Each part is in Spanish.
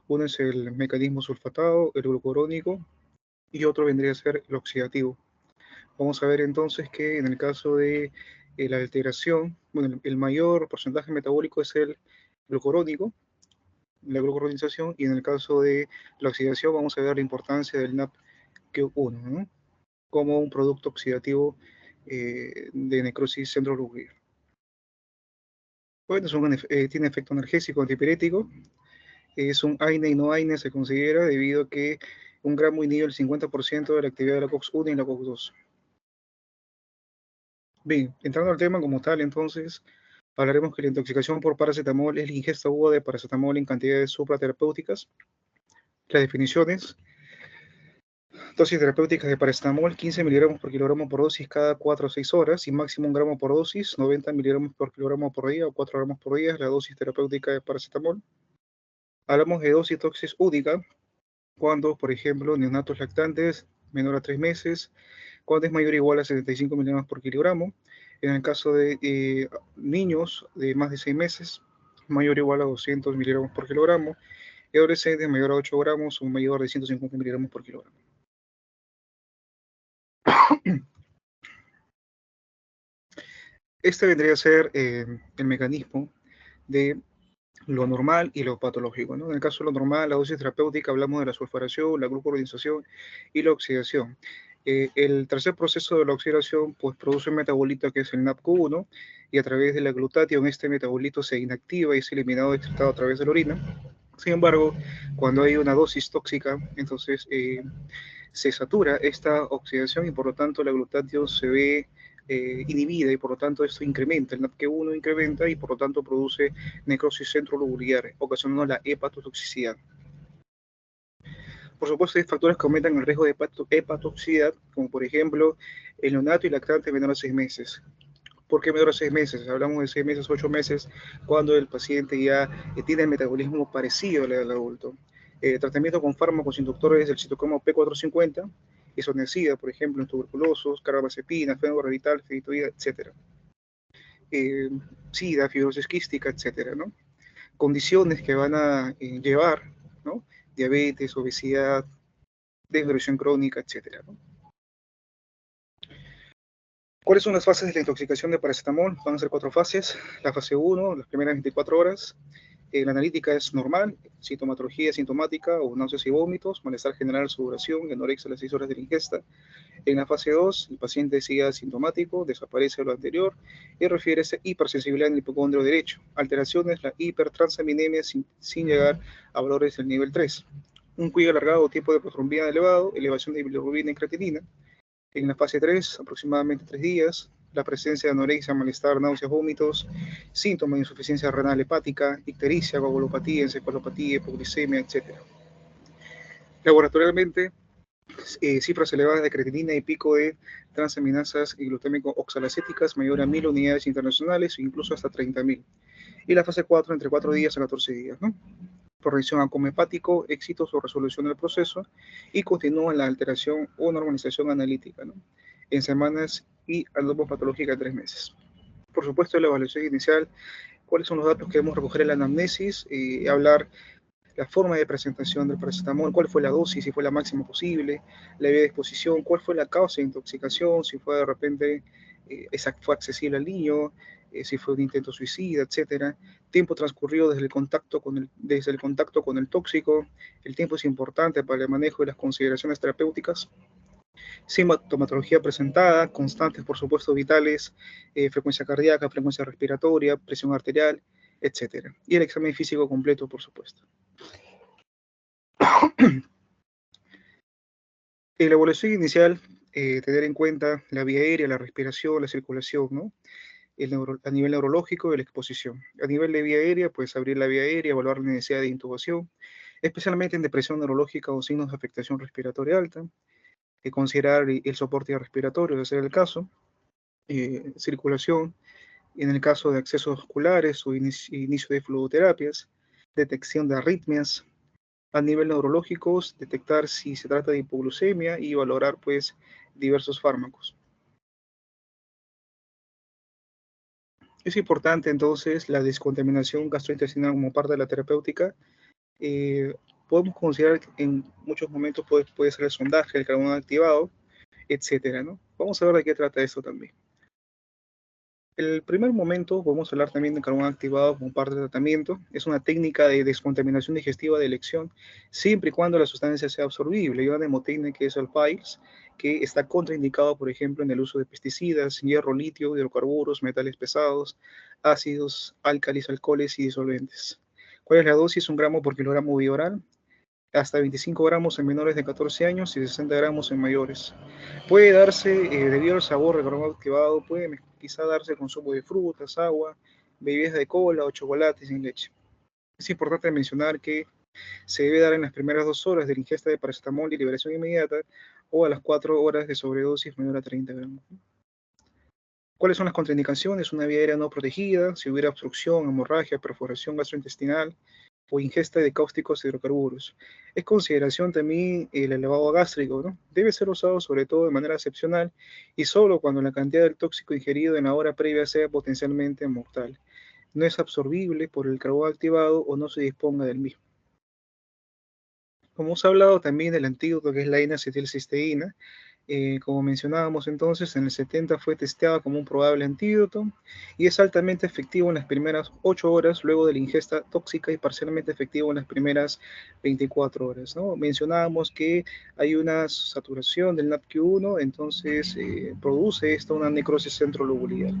Uno es el mecanismo sulfatado, el glucurónico, y otro vendría a ser el oxidativo. Vamos a ver entonces que en el caso de la alteración, bueno, el mayor porcentaje metabólico es el glucurónico, la glucuronización, y en el caso de la oxidación vamos a ver la importancia del NAPQ1, ¿no? Como un producto oxidativo de necrosis centronuclear. Bueno, tiene efecto analgésico antipirético, es un AINE y no AINE se considera debido a que un gramo inhibe el 50% de la actividad de la COX-1 y la COX-2. Bien, entrando al tema como tal, entonces, hablaremos que la intoxicación por paracetamol es la ingesta aguda de paracetamol en cantidades supraterapéuticas. Las definiciones: dosis terapéuticas de paracetamol, 15 miligramos por kilogramo por dosis cada 4 o 6 horas y máximo 1 gramo por dosis, 90 miligramos por kilogramo por día o 4 gramos por día es la dosis terapéutica de paracetamol. Hablamos de dosis toxis única cuando, por ejemplo, neonatos lactantes menor a 3 meses, cuando es mayor o igual a 75 miligramos por kilogramo. En el caso de niños de más de 6 meses, mayor o igual a 200 miligramos por kilogramo, y adolescentes mayor a 8 gramos o mayor de 150 miligramos por kilogramo. Este vendría a ser el mecanismo de lo normal y lo patológico, ¿no? En el caso de lo normal, la dosis terapéutica, hablamos de la sulfuración, la glucuronización y la oxidación. El tercer proceso de la oxidación pues, produce un metabolito que es el NAPQ1 y a través de la glutatión este metabolito se inactiva y es eliminado y excretado a través de la orina. Sin embargo, cuando hay una dosis tóxica, entonces se satura esta oxidación y por lo tanto la glutatión se ve inhibida y por lo tanto esto incrementa, el NAPQ1 incrementa y por lo tanto produce necrosis centronuclear, ocasionando la hepatotoxicidad. Por supuesto, hay factores que aumentan el riesgo de hepatotoxicidad, como por ejemplo el neonato y lactante menor a 6 meses. ¿Por qué menor a 6 meses? Hablamos de 6 meses, 8 meses, cuando el paciente ya tiene el metabolismo parecido al del adulto. Tratamiento con fármacos inductores del citocromo P450, isoniazida, por ejemplo, en tuberculosos, carbamazepina, fenobarbital, fenitoída, etc. SIDA, fibrosis quística, etc., ¿no? Condiciones que van a llevar, ¿no? Diabetes, obesidad, desnutrición crónica, etc., ¿no? ¿Cuáles son las fases de la intoxicación de paracetamol? Van a ser 4 fases. La fase 1, las primeras 24 horas. La analítica es normal, sintomatología sintomática o náuseas y vómitos, malestar general, sudoración, anorexia a las 6 horas de la ingesta. En la fase 2, el paciente sigue asintomático, desaparece lo anterior y refiere a hipersensibilidad en el hipocondrio derecho. Alteraciones, la hipertransaminemia sin llegar a valores del nivel 3. Un cuello alargado, tipo de protrombina elevado, elevación de bilirrubina y creatinina. En la fase 3, aproximadamente 3 días, la presencia de anorexia, malestar, náuseas, vómitos, síntomas de insuficiencia renal hepática, ictericia, coagulopatía, encefalopatía, hipoglicemia, etc. Laboratorialmente, cifras elevadas de creatinina y pico de transaminasas y glutámico oxalacéticas mayor a 1000 unidades internacionales o incluso hasta 30.000. Y la fase 4, entre 4 días a 14 días, ¿no? Corrección a coma hepático, éxitos o resolución del proceso y continúa la alteración o normalización analítica, ¿no? En semanas y patológica en 3 meses. Por supuesto, la evaluación inicial, cuáles son los datos que debemos recoger en la anamnesis, hablar la forma de presentación del paracetamol, cuál fue la dosis, si fue la máxima posible, la vía de exposición, cuál fue la causa de intoxicación, si fue de repente fue accesible al niño, si fue un intento suicida, etcétera. Tiempo transcurrido desde el contacto con el tóxico. El tiempo es importante para el manejo de las consideraciones terapéuticas. Sintomatología presentada, constantes, por supuesto, vitales, frecuencia cardíaca, frecuencia respiratoria, presión arterial, etcétera. Y el examen físico completo, por supuesto. En la evaluación inicial, tener en cuenta la vía aérea, la respiración, la circulación, ¿no? A nivel neurológico y la exposición. A nivel de vía aérea, pues abrir la vía aérea, evaluar la necesidad de intubación, especialmente en depresión neurológica o signos de afectación respiratoria alta, considerar el soporte respiratorio, de ser el caso, circulación, en el caso de accesos oculares o inicio de fluidoterapias, detección de arritmias, a nivel neurológico, detectar si se trata de hipoglucemia y valorar pues diversos fármacos. Es importante entonces la descontaminación gastrointestinal como parte de la terapéutica. podemos considerar que en muchos momentos puede ser el sondaje, el carbón activado, etcétera, ¿no? Vamos a ver de qué trata esto también. El primer momento, podemos hablar también de carbón activado como parte del tratamiento. Es una técnica de descontaminación digestiva de elección, siempre y cuando la sustancia sea absorbible. Hay una mnemotécnica que es el PILES, que está contraindicado, por ejemplo, en el uso de pesticidas, hierro, litio, hidrocarburos, metales pesados, ácidos, álcalis, alcoholes y disolventes. ¿Cuál es la dosis? 1 gramo por kilogramo vía oral, hasta 25 gramos en menores de 14 años y 60 gramos en mayores. Puede darse, debido al sabor del carbón activado, puede quizá darse el consumo de frutas, agua, bebidas de cola o chocolate sin leche. Es importante mencionar que se debe dar en las primeras 2 horas de la ingesta de paracetamol y liberación inmediata o a las 4 horas de sobredosis menor a 30 gramos. ¿Cuáles son las contraindicaciones? Una vía aérea no protegida, si hubiera obstrucción, hemorragia, perforación gastrointestinal o ingesta de cáusticos e hidrocarburos. Es consideración también el elevado gástrico, ¿no? Debe ser usado sobre todo de manera excepcional y solo cuando la cantidad del tóxico ingerido en la hora previa sea potencialmente mortal. No es absorbible por el carbón activado o no se disponga del mismo. Como hemos hablado también del antídoto que es la N-acetilcisteína, como mencionábamos entonces, en el 70 fue testeada como un probable antídoto y es altamente efectivo en las primeras 8 horas luego de la ingesta tóxica y parcialmente efectivo en las primeras 24 horas, ¿no? Mencionábamos que hay una saturación del NAPQ1, entonces produce esto una necrosis centrolobular.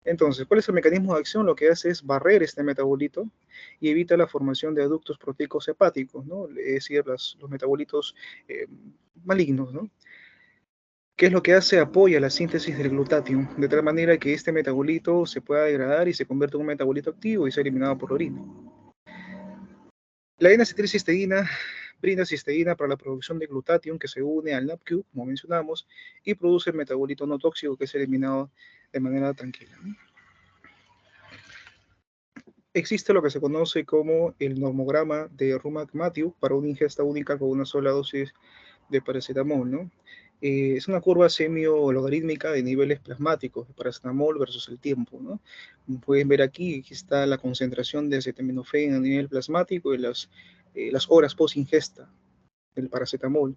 Entonces, ¿cuál es el mecanismo de acción? Lo que hace es barrer este metabolito y evita la formación de aductos proteicos hepáticos, ¿no? Es decir, los metabolitos eh, malignos, ¿no? ¿Qué es lo que hace? Apoya la síntesis del glutatión, de tal manera que este metabolito se pueda degradar y se convierte en un metabolito activo y sea eliminado por la orina. La N-acetilcisteína brinda cisteína para la producción de glutatión que se une al NAPQ, como mencionamos, y produce el metabolito no tóxico que es eliminado de manera tranquila, ¿no? Existe lo que se conoce como el normograma de Rumack-Matthew para una ingesta única con una sola dosis de paracetamol, ¿no? Es una curva semio-logarítmica de niveles plasmáticos de paracetamol versus el tiempo, ¿no? Como pueden ver aquí, aquí está la concentración de acetaminofén a nivel plasmático y las horas post-ingesta del paracetamol.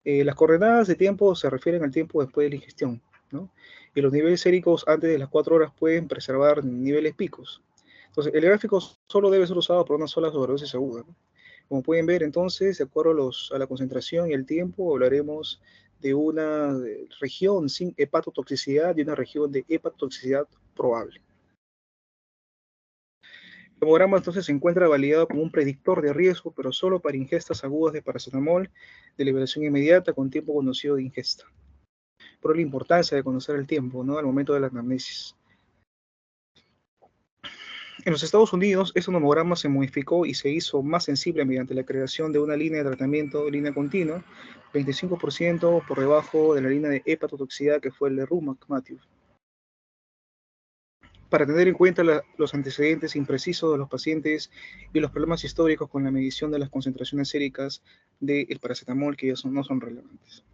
Las coordenadas de tiempo se refieren al tiempo después de la ingestión, ¿no? Y los niveles séricos antes de las 4 horas pueden preservar niveles picos. Entonces, el gráfico solo debe ser usado por una sola sobredosis aguda, ¿no? Como pueden ver, entonces, de acuerdo a la concentración y el tiempo, hablaremos de una región sin hepatotoxicidad y una región de hepatotoxicidad probable. El hemograma entonces se encuentra validado como un predictor de riesgo, pero solo para ingestas agudas de paracetamol de liberación inmediata con tiempo conocido de ingesta. Por la importancia de conocer el tiempo, ¿no? Al momento de la anamnesis. En los Estados Unidos, este nomograma se modificó y se hizo más sensible mediante la creación de una línea de tratamiento, línea continua, 25% por debajo de la línea de hepatotoxicidad que fue el de Rumack-Matthew. Para tener en cuenta los antecedentes imprecisos de los pacientes y los problemas históricos con la medición de las concentraciones séricas del paracetamol que no son relevantes.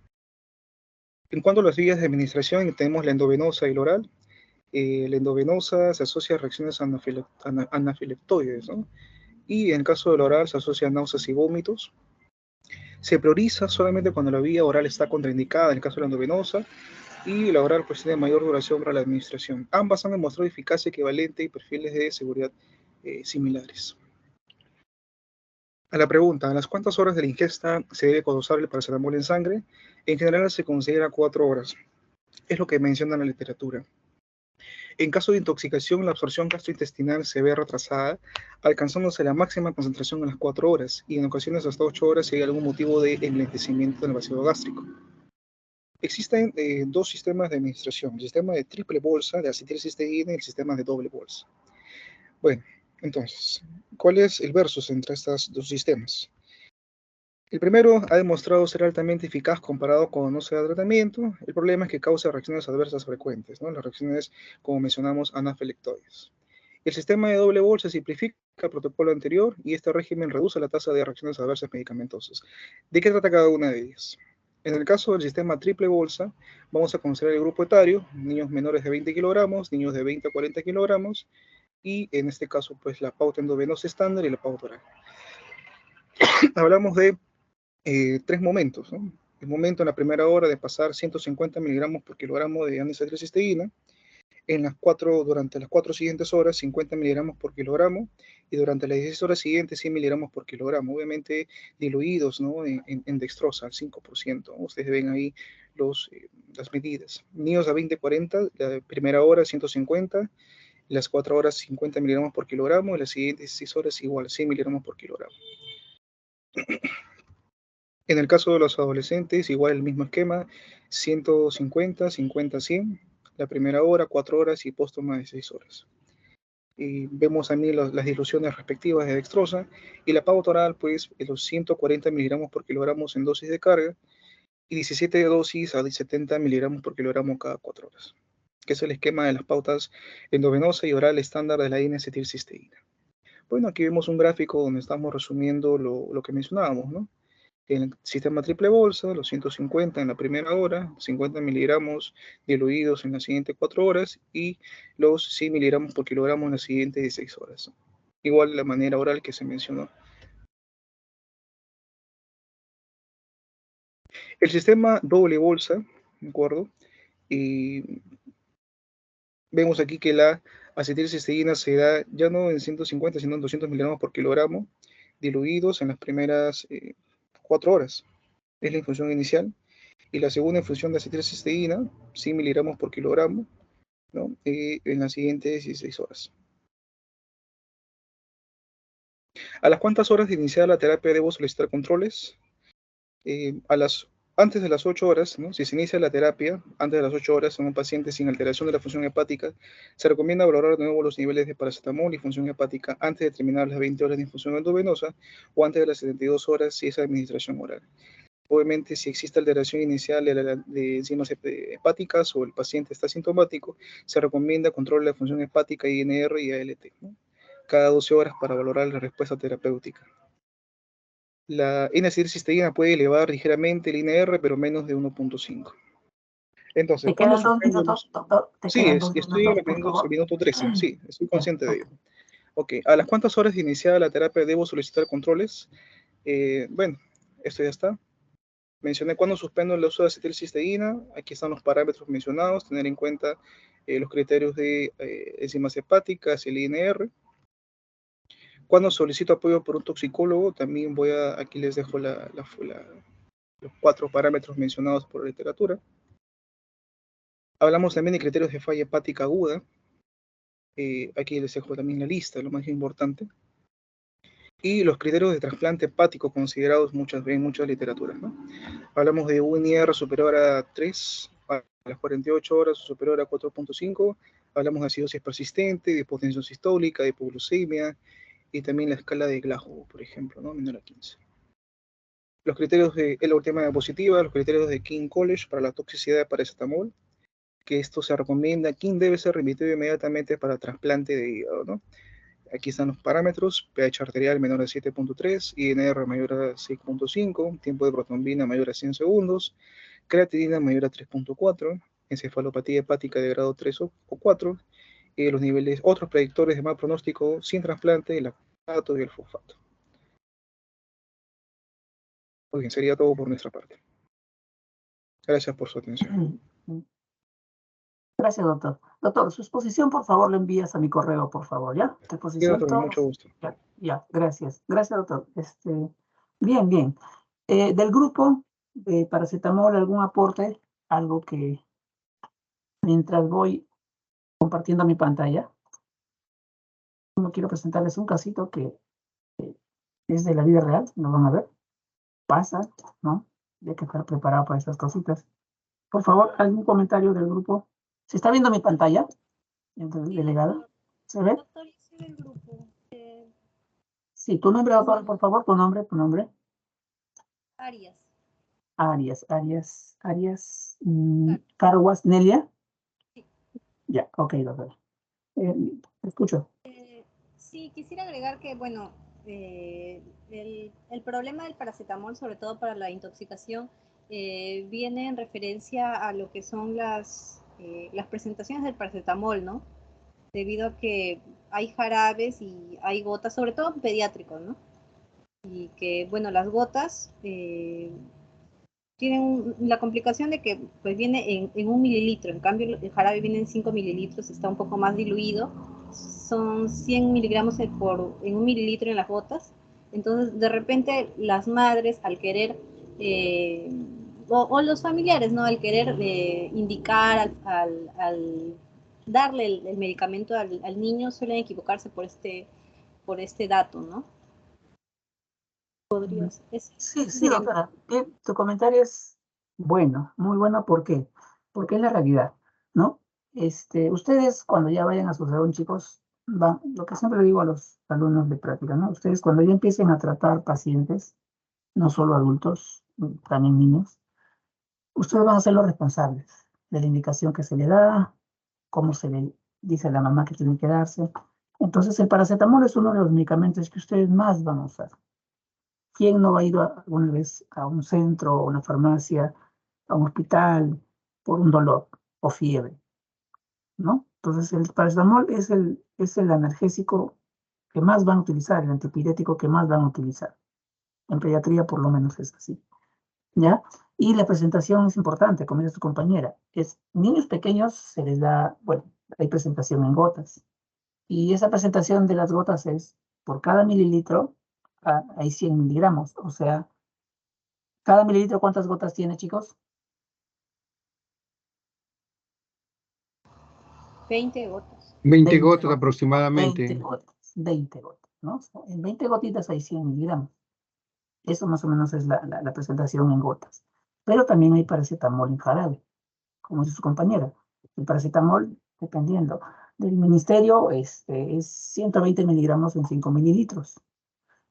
En cuanto a las vías de administración, tenemos la endovenosa y la oral. La endovenosa se asocia a reacciones anafilectoides, ¿no? Y en el caso del oral se asocia a náuseas y vómitos. Se prioriza solamente cuando la vía oral está contraindicada, en el caso de la endovenosa, y la oral pues tiene mayor duración para la administración. Ambas han demostrado eficacia equivalente y perfiles de seguridad similares. A la pregunta, ¿a las cuántas horas de la ingesta se debe dosar el paracetamol en sangre? En general se considera 4 horas. Es lo que menciona la literatura. En caso de intoxicación, la absorción gastrointestinal se ve retrasada, alcanzándose la máxima concentración en las 4 horas y en ocasiones hasta 8 horas si hay algún motivo de enlentecimiento del vacío gástrico. Existen 2 sistemas de administración, el sistema de triple bolsa de acetilcisteína y el sistema de doble bolsa. Bueno, entonces, ¿cuál es el versus entre estos 2 sistemas? El primero ha demostrado ser altamente eficaz comparado con no se da tratamiento. El problema es que causa reacciones adversas frecuentes, ¿no? Las reacciones, como mencionamos, anafilectoides. El sistema de doble bolsa simplifica el protocolo anterior y este régimen reduce la tasa de reacciones adversas medicamentosas. ¿De qué trata cada una de ellas? En el caso del sistema triple bolsa, vamos a considerar el grupo etario, niños menores de 20 kilogramos, niños de 20 a 40 kilogramos, y en este caso pues la pauta endovenosa estándar y la pauta oral. Hablamos de 3 momentos, ¿no? El momento en la primera hora de pasar 150 miligramos por kilogramo de N-acetilcisteína, durante las 4 siguientes horas 50 miligramos por kilogramo y durante las 16 horas siguientes 100 miligramos por kilogramo, obviamente diluidos, ¿no? en dextrosa al 5%, ¿no? Ustedes ven ahí las medidas. Niños a 20-40, la primera hora 150, las 4 horas 50 miligramos por kilogramo y las siguientes 16 horas igual 100 miligramos por kilogramo. En el caso de los adolescentes, igual el mismo esquema, 150, 50, 100, la primera hora, 4 horas y póstuma de 6 horas. Y vemos también las diluciones respectivas de dextrosa y la pauta oral, pues, los 140 miligramos por kilogramo en dosis de carga y 17 dosis a 70 miligramos por kilogramo cada 4 horas, que es el esquema de las pautas endovenosa y oral estándar de la N-acetilcisteína. Bueno, aquí vemos un gráfico donde estamos resumiendo lo que mencionábamos, ¿no? El sistema triple bolsa, los 150 en la primera hora, 50 miligramos diluidos en las siguientes 4 horas y los 100 miligramos por kilogramo en las siguientes 16 horas. Igual de la manera oral que se mencionó. El sistema doble bolsa, ¿de acuerdo? Y vemos aquí que la acetilcisteína se da ya no en 150, sino en 200 miligramos por kilogramo diluidos en las primeras 4 horas. Es la infusión inicial. Y la segunda infusión de acetilcisteína, 100 miligramos por kilogramo, ¿no? En las siguientes 16 horas. ¿A las cuántas horas de iniciar la terapia debo solicitar controles? Antes de las 8 horas, ¿no? Si se inicia la terapia antes de las 8 horas en un paciente sin alteración de la función hepática, se recomienda valorar de nuevo los niveles de paracetamol y función hepática antes de terminar las 20 horas de infusión endovenosa o antes de las 72 horas si es administración oral. Obviamente, si existe alteración inicial de enzimas hepáticas o el paciente está sintomático, se recomienda control de la función hepática INR y ALT, ¿no? Cada 12 horas para valorar la respuesta terapéutica. La N-acetilcisteína puede elevar ligeramente el INR, pero menos de 1.5. Entonces, ¿te ¿cuándo quedan 2 minutos, suspendemos? doctor? Sí, estoy en el minuto 13, sí, estoy consciente de ello. Ok, ¿a las cuántas horas de iniciar la terapia debo solicitar controles? Bueno, esto ya está. Mencioné cuándo suspendo el uso de acetilcisteína. Aquí están los parámetros mencionados. Tener en cuenta los criterios de enzimas hepáticas, el INR. Cuando solicito apoyo por un toxicólogo, también aquí les dejo los 4 parámetros mencionados por la literatura. Hablamos también de criterios de falla hepática aguda. Aquí les dejo también la lista, lo más importante. Y los criterios de trasplante hepático considerados en muchas literaturas, ¿no? Hablamos de un IR superior a 3 a las 48 horas o superior a 4.5. Hablamos de acidosis persistente, de hipotensión sistólica, de hipoglucemia y también la escala de Glasgow, por ejemplo, ¿no? Menor a 15. Los criterios de la última diapositiva, los criterios de King College para la toxicidad de paracetamol, que esto se recomienda. King debe ser remitido inmediatamente para trasplante de hígado, ¿no? Aquí están los parámetros: pH arterial menor a 7.3, INR mayor a 6.5, tiempo de protrombina mayor a 100 segundos, creatinina mayor a 3.4, encefalopatía hepática de grado 3 o 4, los niveles, otros predictores de mal pronóstico sin trasplante, el lactato y el fosfato. Muy bien, sería todo por nuestra parte. Gracias por su atención. Gracias, doctor. Doctor, su exposición, por favor, lo envías a mi correo, por favor, ¿ya? Tu exposición, Sí, doctor, mucho gusto. Ya, gracias. Gracias, doctor. Bien, bien. Del grupo de paracetamol, ¿algún aporte? Algo que mientras voy compartiendo mi pantalla. No quiero presentarles un casito que es de la vida real, lo van a ver. Pasa, ¿no? Hay que estar preparado para esas cositas. Por favor, algún comentario del grupo. ¿Se está viendo mi pantalla? Entonces, delegada. ¿Se ve? Doctor, yo soy del grupo. Sí, tu nombre, doctor, por favor, tu nombre. Arias. Arias. Carguas, Nelia. Sí. Ya, ok, doctor. Te escucho. Sí, quisiera agregar que, bueno, el problema del paracetamol, sobre todo para la intoxicación, viene en referencia a lo que son las presentaciones del paracetamol, ¿no? Debido a que hay jarabes y hay gotas, sobre todo pediátricos, ¿no? Y que, bueno, las gotas tienen la complicación de que pues viene en 1 mililitro, en cambio el jarabe viene en 5 mililitros, está un poco más diluido, son 100 miligramos en 1 mililitro en las gotas. Entonces, de repente, las madres, al querer, o los familiares, ¿no? Al querer indicar, al darle el medicamento al niño, suelen equivocarse por este dato, ¿no? Podría ser. Sí, sí, doctora. Tu comentario es bueno, muy bueno. ¿Por qué? Porque es la realidad, ¿no? Ustedes cuando ya vayan a su salón, chicos, lo que siempre le digo a los alumnos de práctica, ¿no? Ustedes cuando ya empiecen a tratar pacientes, no solo adultos, también niños, ustedes van a ser los responsables de la indicación que se le da, cómo se le dice a la mamá que tiene que darse. Entonces, el paracetamol es uno de los medicamentos que ustedes más van a usar. ¿Quién no ha ido alguna vez a un centro, a una farmacia, a un hospital por un dolor o fiebre, ¿no? Entonces, el paracetamol es el analgésico que más van a utilizar, el antipirético que más van a utilizar. En pediatría, por lo menos, es así, ¿ya? Y la presentación es importante, como dice su compañera. Niños pequeños se les da, bueno, hay presentación en gotas. Y esa presentación de las gotas es por cada mililitro, hay 100 miligramos. O sea, cada mililitro, ¿cuántas gotas tiene, chicos? 20 gotas. 20 gotas 20 aproximadamente. gotas, 20 gotas, ¿no? En 20 gotitas hay 100 miligramos. Eso más o menos es la presentación en gotas. Pero también hay paracetamol en jarabe, como dice su compañera. El paracetamol, dependiendo del ministerio, es 120 miligramos en 5 mililitros.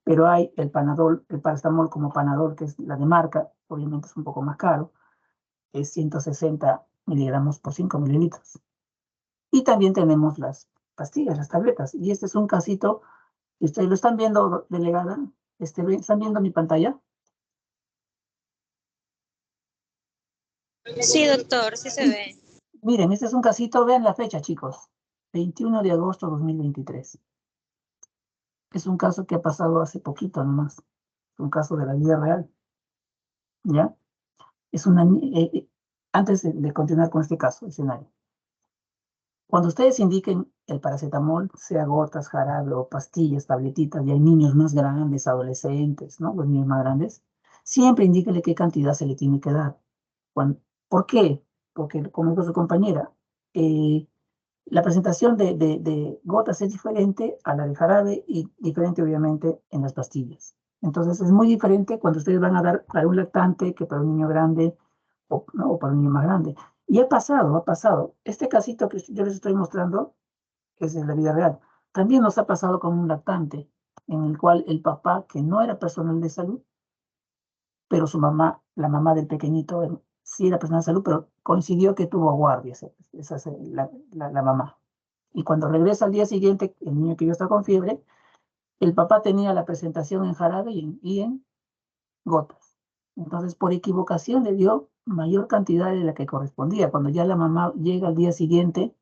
Pero hay el Panadol, el paracetamol como Panadol, que es la de marca, obviamente es un poco más caro, es 160 miligramos por 5 mililitros. Y también tenemos las pastillas, las tabletas. Y este es un casito, y ustedes lo están viendo, delegada. ¿Están viendo mi pantalla? Sí, doctor, sí se ve. Miren, este es un casito, vean la fecha, chicos. 21 de agosto de 2023. Es un caso que ha pasado hace poquito nomás. Es un caso de la vida real. ¿Ya? Antes de continuar con este caso, escenario. Cuando ustedes indiquen el paracetamol, sea gotas, jarabe o pastillas, tabletitas, y hay niños más grandes, adolescentes, ¿no? Los niños más grandes, siempre indíquenle qué cantidad se le tiene que dar. ¿Por qué? Porque, como dijo su compañera, la presentación de gotas es diferente a la de jarabe y diferente, obviamente, en las pastillas. Entonces, es muy diferente cuando ustedes van a dar para un lactante que para un niño grande o para un niño más grande. Y ha pasado. Este casito que yo les estoy mostrando es de la vida real. También nos ha pasado con un lactante, en el cual el papá, que no era personal de salud, pero su mamá, la mamá del pequeñito, sí era personal de salud, pero coincidió que tuvo guardia, esa es la mamá. Y cuando regresa al día siguiente, el niño que yo está con fiebre, el papá tenía la presentación en jarabe y en gotas. Entonces, por equivocación le dio mayor cantidad de la que correspondía. Cuando ya la mamá llega al día siguiente,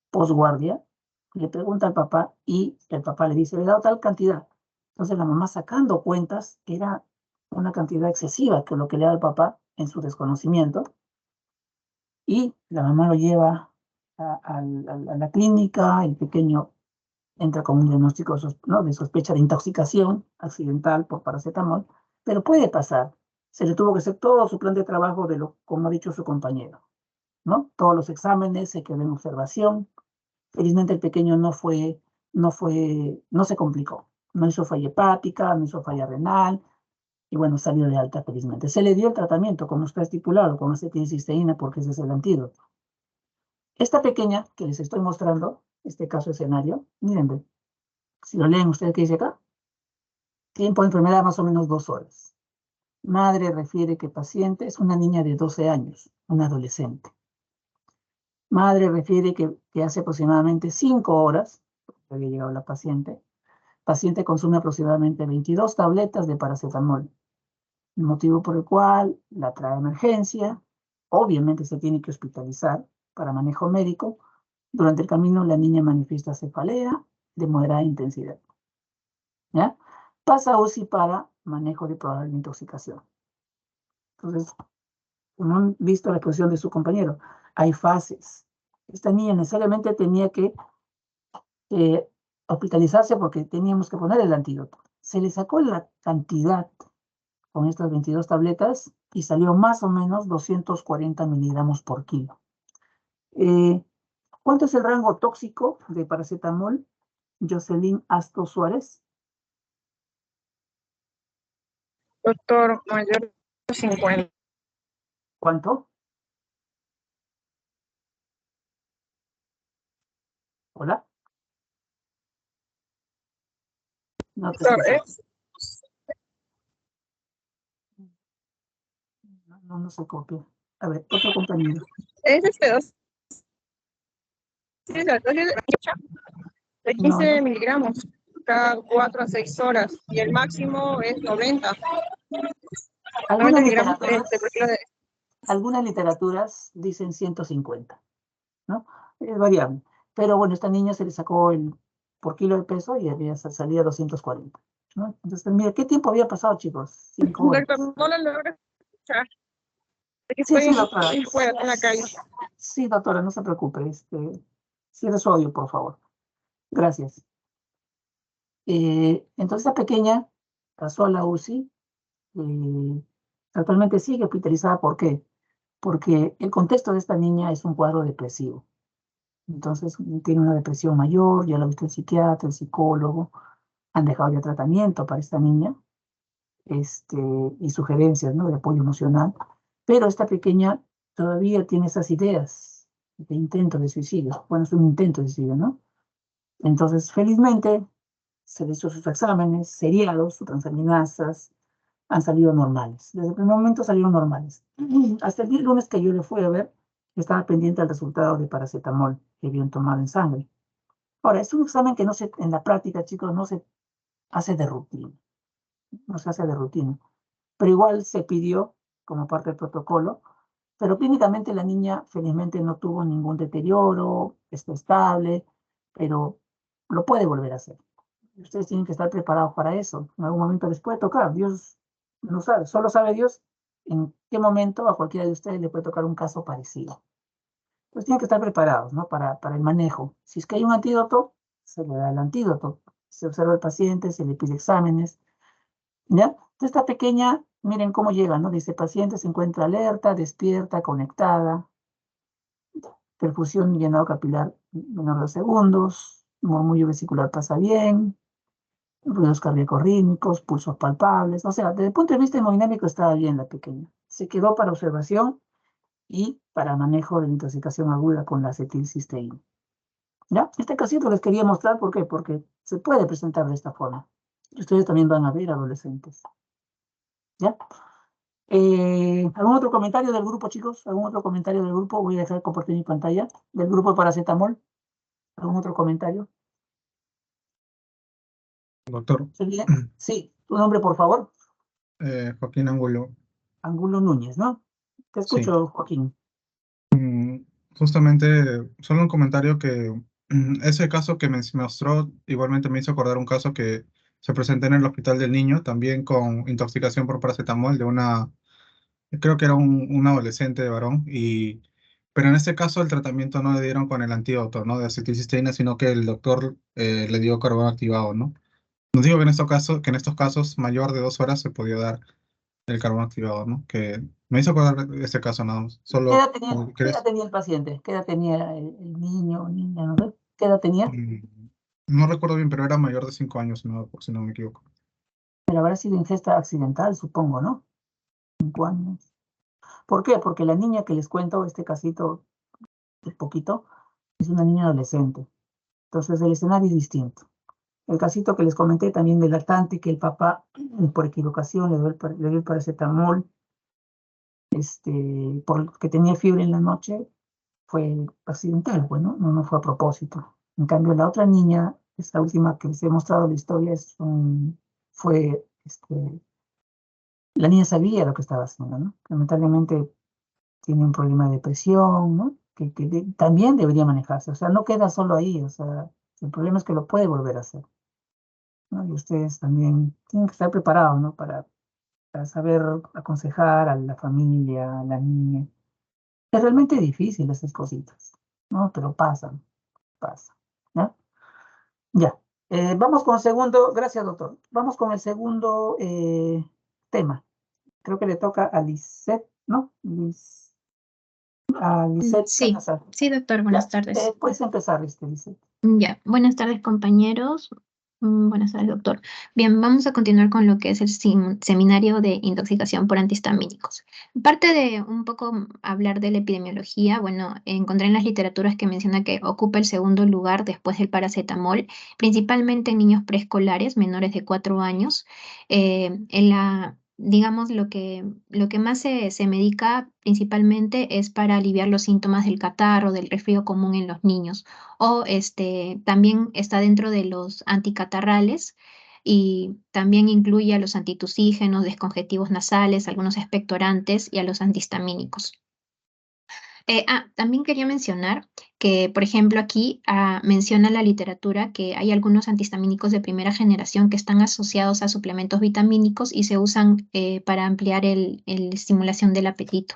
posguardia, le pregunta al papá y el papá le dice, le he dado tal cantidad. Entonces la mamá, sacando cuentas, era una cantidad excesiva que lo que le da al papá en su desconocimiento, y la mamá lo lleva a la clínica. El pequeño entra con un diagnóstico, ¿no?, de sospecha de intoxicación accidental por paracetamol, pero puede pasar. Se le tuvo que hacer todo su plan de trabajo como ha dicho su compañero, ¿no? Todos los exámenes, se quedó en observación. Felizmente el pequeño no se complicó. No hizo falla hepática, no hizo falla renal, y bueno, salió de alta felizmente. Se le dio el tratamiento, como está estipulado, con acetilcisteína, porque ese es el antídoto. Esta pequeña que les estoy mostrando, este caso escenario, miren, si lo leen ustedes, ¿qué dice acá? Tiempo de enfermedad más o menos 2 horas. Madre refiere que paciente es una niña de 12 años, una adolescente. Madre refiere que hace aproximadamente 5 horas, había llegado la paciente. Paciente consume aproximadamente 22 tabletas de paracetamol, el motivo por el cual la trae a emergencia. Obviamente se tiene que hospitalizar para manejo médico. Durante el camino la niña manifiesta cefalea, de moderada intensidad. ¿Ya? Pasa a UCI para manejo de probable intoxicación. Entonces, como han visto la exposición de su compañero, hay fases. Esta niña necesariamente tenía que hospitalizarse porque teníamos que poner el antídoto. Se le sacó la cantidad con estas 22 tabletas y salió más o menos 240 miligramos por kilo. ¿Cuánto es el rango tóxico de paracetamol? Jocelyn Asto Suárez. Doctor, mayor de 50. ¿Cuánto? ¿Hola? No te Doctor, escucho. No se copia. A ver, otro compañero. es dos. Sí, la dosis de No, 15 miligramos cada 4 a 6 horas y el máximo es 90. 90 algunas miligramos literaturas, por kilo de... algunas literaturas dicen 150, ¿no? Es variable. Pero bueno, esta niña se le sacó por kilo de peso y había salía 240, ¿no? Entonces, mira, ¿qué tiempo había pasado, chicos? 5 horas. Doctor, no la logro escuchar. Es que Sí, estoy doctora. fuera, en la calle. Sí, doctora, no se preocupe. Cierre su audio, por favor. Gracias. Entonces, esta pequeña pasó a la UCI. Actualmente sigue hospitalizada. ¿Por qué? Porque el contexto de esta niña es un cuadro depresivo. Entonces, tiene una depresión mayor, ya lo ha visto el psiquiatra, el psicólogo, han dejado ya tratamiento para esta niña, y sugerencias, ¿no?, de apoyo emocional. Pero esta pequeña todavía tiene esas ideas de intento de suicidio. Bueno, es un intento de suicidio, ¿no? Entonces, felizmente, se le hizo sus exámenes seriados, sus transaminasas, han salido normales. Desde el primer momento salieron normales. Hasta el día lunes que yo le fui a ver, estaba pendiente al resultado de paracetamol que habían tomado en sangre. Ahora, es un examen que en la práctica, chicos, no se hace de rutina. No se hace de rutina. Pero igual se pidió como parte del protocolo. Pero clínicamente la niña felizmente no tuvo ningún deterioro, está estable, pero lo puede volver a hacer. Ustedes tienen que estar preparados para eso. En algún momento les puede tocar. Dios no sabe, solo sabe Dios en qué momento a cualquiera de ustedes le puede tocar un caso parecido. Entonces tienen que estar preparados, ¿no?, para el manejo. Si es que hay un antídoto, se le da el antídoto. Se observa al paciente, se le pide exámenes, ¿ya? Entonces esta pequeña, miren cómo llega, ¿no? Dice, paciente se encuentra alerta, despierta, conectada, perfusión y llenado capilar menor de segundos, murmullo vesicular pasa bien, ruidos cardíacos rítmicos, pulsos palpables. O sea, desde el punto de vista hemodinámico estaba bien la pequeña. Se quedó para observación y para manejo de intoxicación aguda con la acetilcisteína. ¿Ya? Este casito les quería mostrar, ¿por qué? Porque se puede presentar de esta forma. Y ustedes también van a ver adolescentes. ¿Ya? ¿Algún otro comentario del grupo, chicos? ¿Algún otro comentario del grupo? Voy a dejar compartir mi pantalla. Del grupo de paracetamol. ¿Algún otro comentario? Doctor, Sí, tu nombre, por favor. Joaquín Angulo. Angulo Núñez, ¿no? Te Sí, escucho, Joaquín. justamente, solo un comentario que ese caso que me mostró, igualmente me hizo acordar un caso que se presentó en el Hospital del Niño, también con intoxicación por paracetamol de creo que era un adolescente varón, pero en este caso el tratamiento no le dieron con el antídoto, ¿no?, de acetilcisteína, sino que el doctor le dio carbono activado, ¿no? No digo que en estos casos mayor de 2 horas se podía dar el carbono activado, ¿no? Que me hizo acordar de ese caso nada más. ¿Qué Solo, edad tenía, como qué edad crees, tenía el paciente? ¿Qué edad tenía el niño o niña? ¿No sé? ¿Qué edad tenía? no recuerdo bien, pero era mayor de 5 años, si no me equivoco. Pero habrá sido ingesta accidental, supongo, ¿no? 5 años. ¿Por qué? Porque la niña que les cuento, este casito de poquito, es una niña adolescente. Entonces el escenario es distinto. El casito que les comenté también del lactante, que el papá, por equivocación, le dio el paracetamol, porque tenía fiebre en la noche, fue accidental, bueno, no fue a propósito. En cambio, la otra niña, esta última que les he mostrado la historia, fue, la niña sabía lo que estaba haciendo, ¿no? Lamentablemente tiene un problema de depresión, ¿no? Que también debería manejarse, o sea, no queda solo ahí, o sea, El problema es que lo puede volver a hacer, ¿no? Y ustedes también tienen que estar preparados, ¿no? Para saber aconsejar a la familia, a la niña. Es realmente difícil esas cositas, ¿no? Pero pasan, pasan, ¿no? Ya. Vamos con el segundo, gracias doctor. Vamos con el segundo tema. Creo que le toca a Lisette, ¿no? A Lisette Sí, Salazar. sí, doctor, buenas tardes. Puedes empezar, Lisette. Ya, buenas tardes, compañeros. Buenas tardes, doctor. Bien, vamos a continuar con lo que es el seminario de intoxicación por antihistamínicos. Parte de un poco hablar de la epidemiología, bueno, encontré en las literaturas que menciona que ocupa el segundo lugar después del paracetamol, principalmente en niños preescolares menores de 4 años. Digamos, lo que más se medica principalmente es para aliviar los síntomas del catarro, del resfrío común en los niños o también está dentro de los anticatarrales y también incluye a los antitusígenos, descongestivos nasales, algunos expectorantes y a los antihistamínicos. También quería mencionar que, por ejemplo, aquí menciona la literatura que hay algunos antihistamínicos de primera generación que están asociados a suplementos vitamínicos y se usan para ampliar la estimulación del apetito.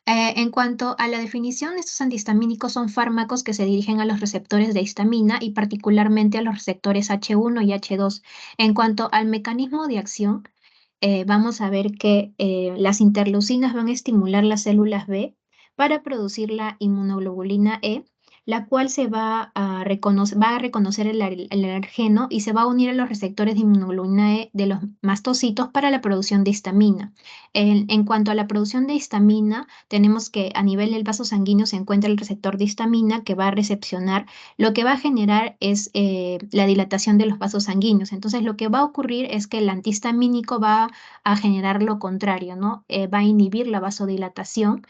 En cuanto a la definición, estos antihistamínicos son fármacos que se dirigen a los receptores de histamina y particularmente a los receptores H1 y H2. En cuanto al mecanismo de acción, vamos a ver que las interleucinas van a estimular las células B para producir la inmunoglobulina E, la cual se va a reconocer el alergeno y se va a unir a los receptores de inmunoglobulina E de los mastocitos para la producción de histamina. En cuanto a la producción de histamina, tenemos que a nivel del vaso sanguíneo se encuentra el receptor de histamina que va a recepcionar. Lo que va a generar es la dilatación de los vasos sanguíneos. Entonces, lo que va a ocurrir es que el antihistamínico va a generar lo contrario, ¿no? Va a inhibir la vasodilatación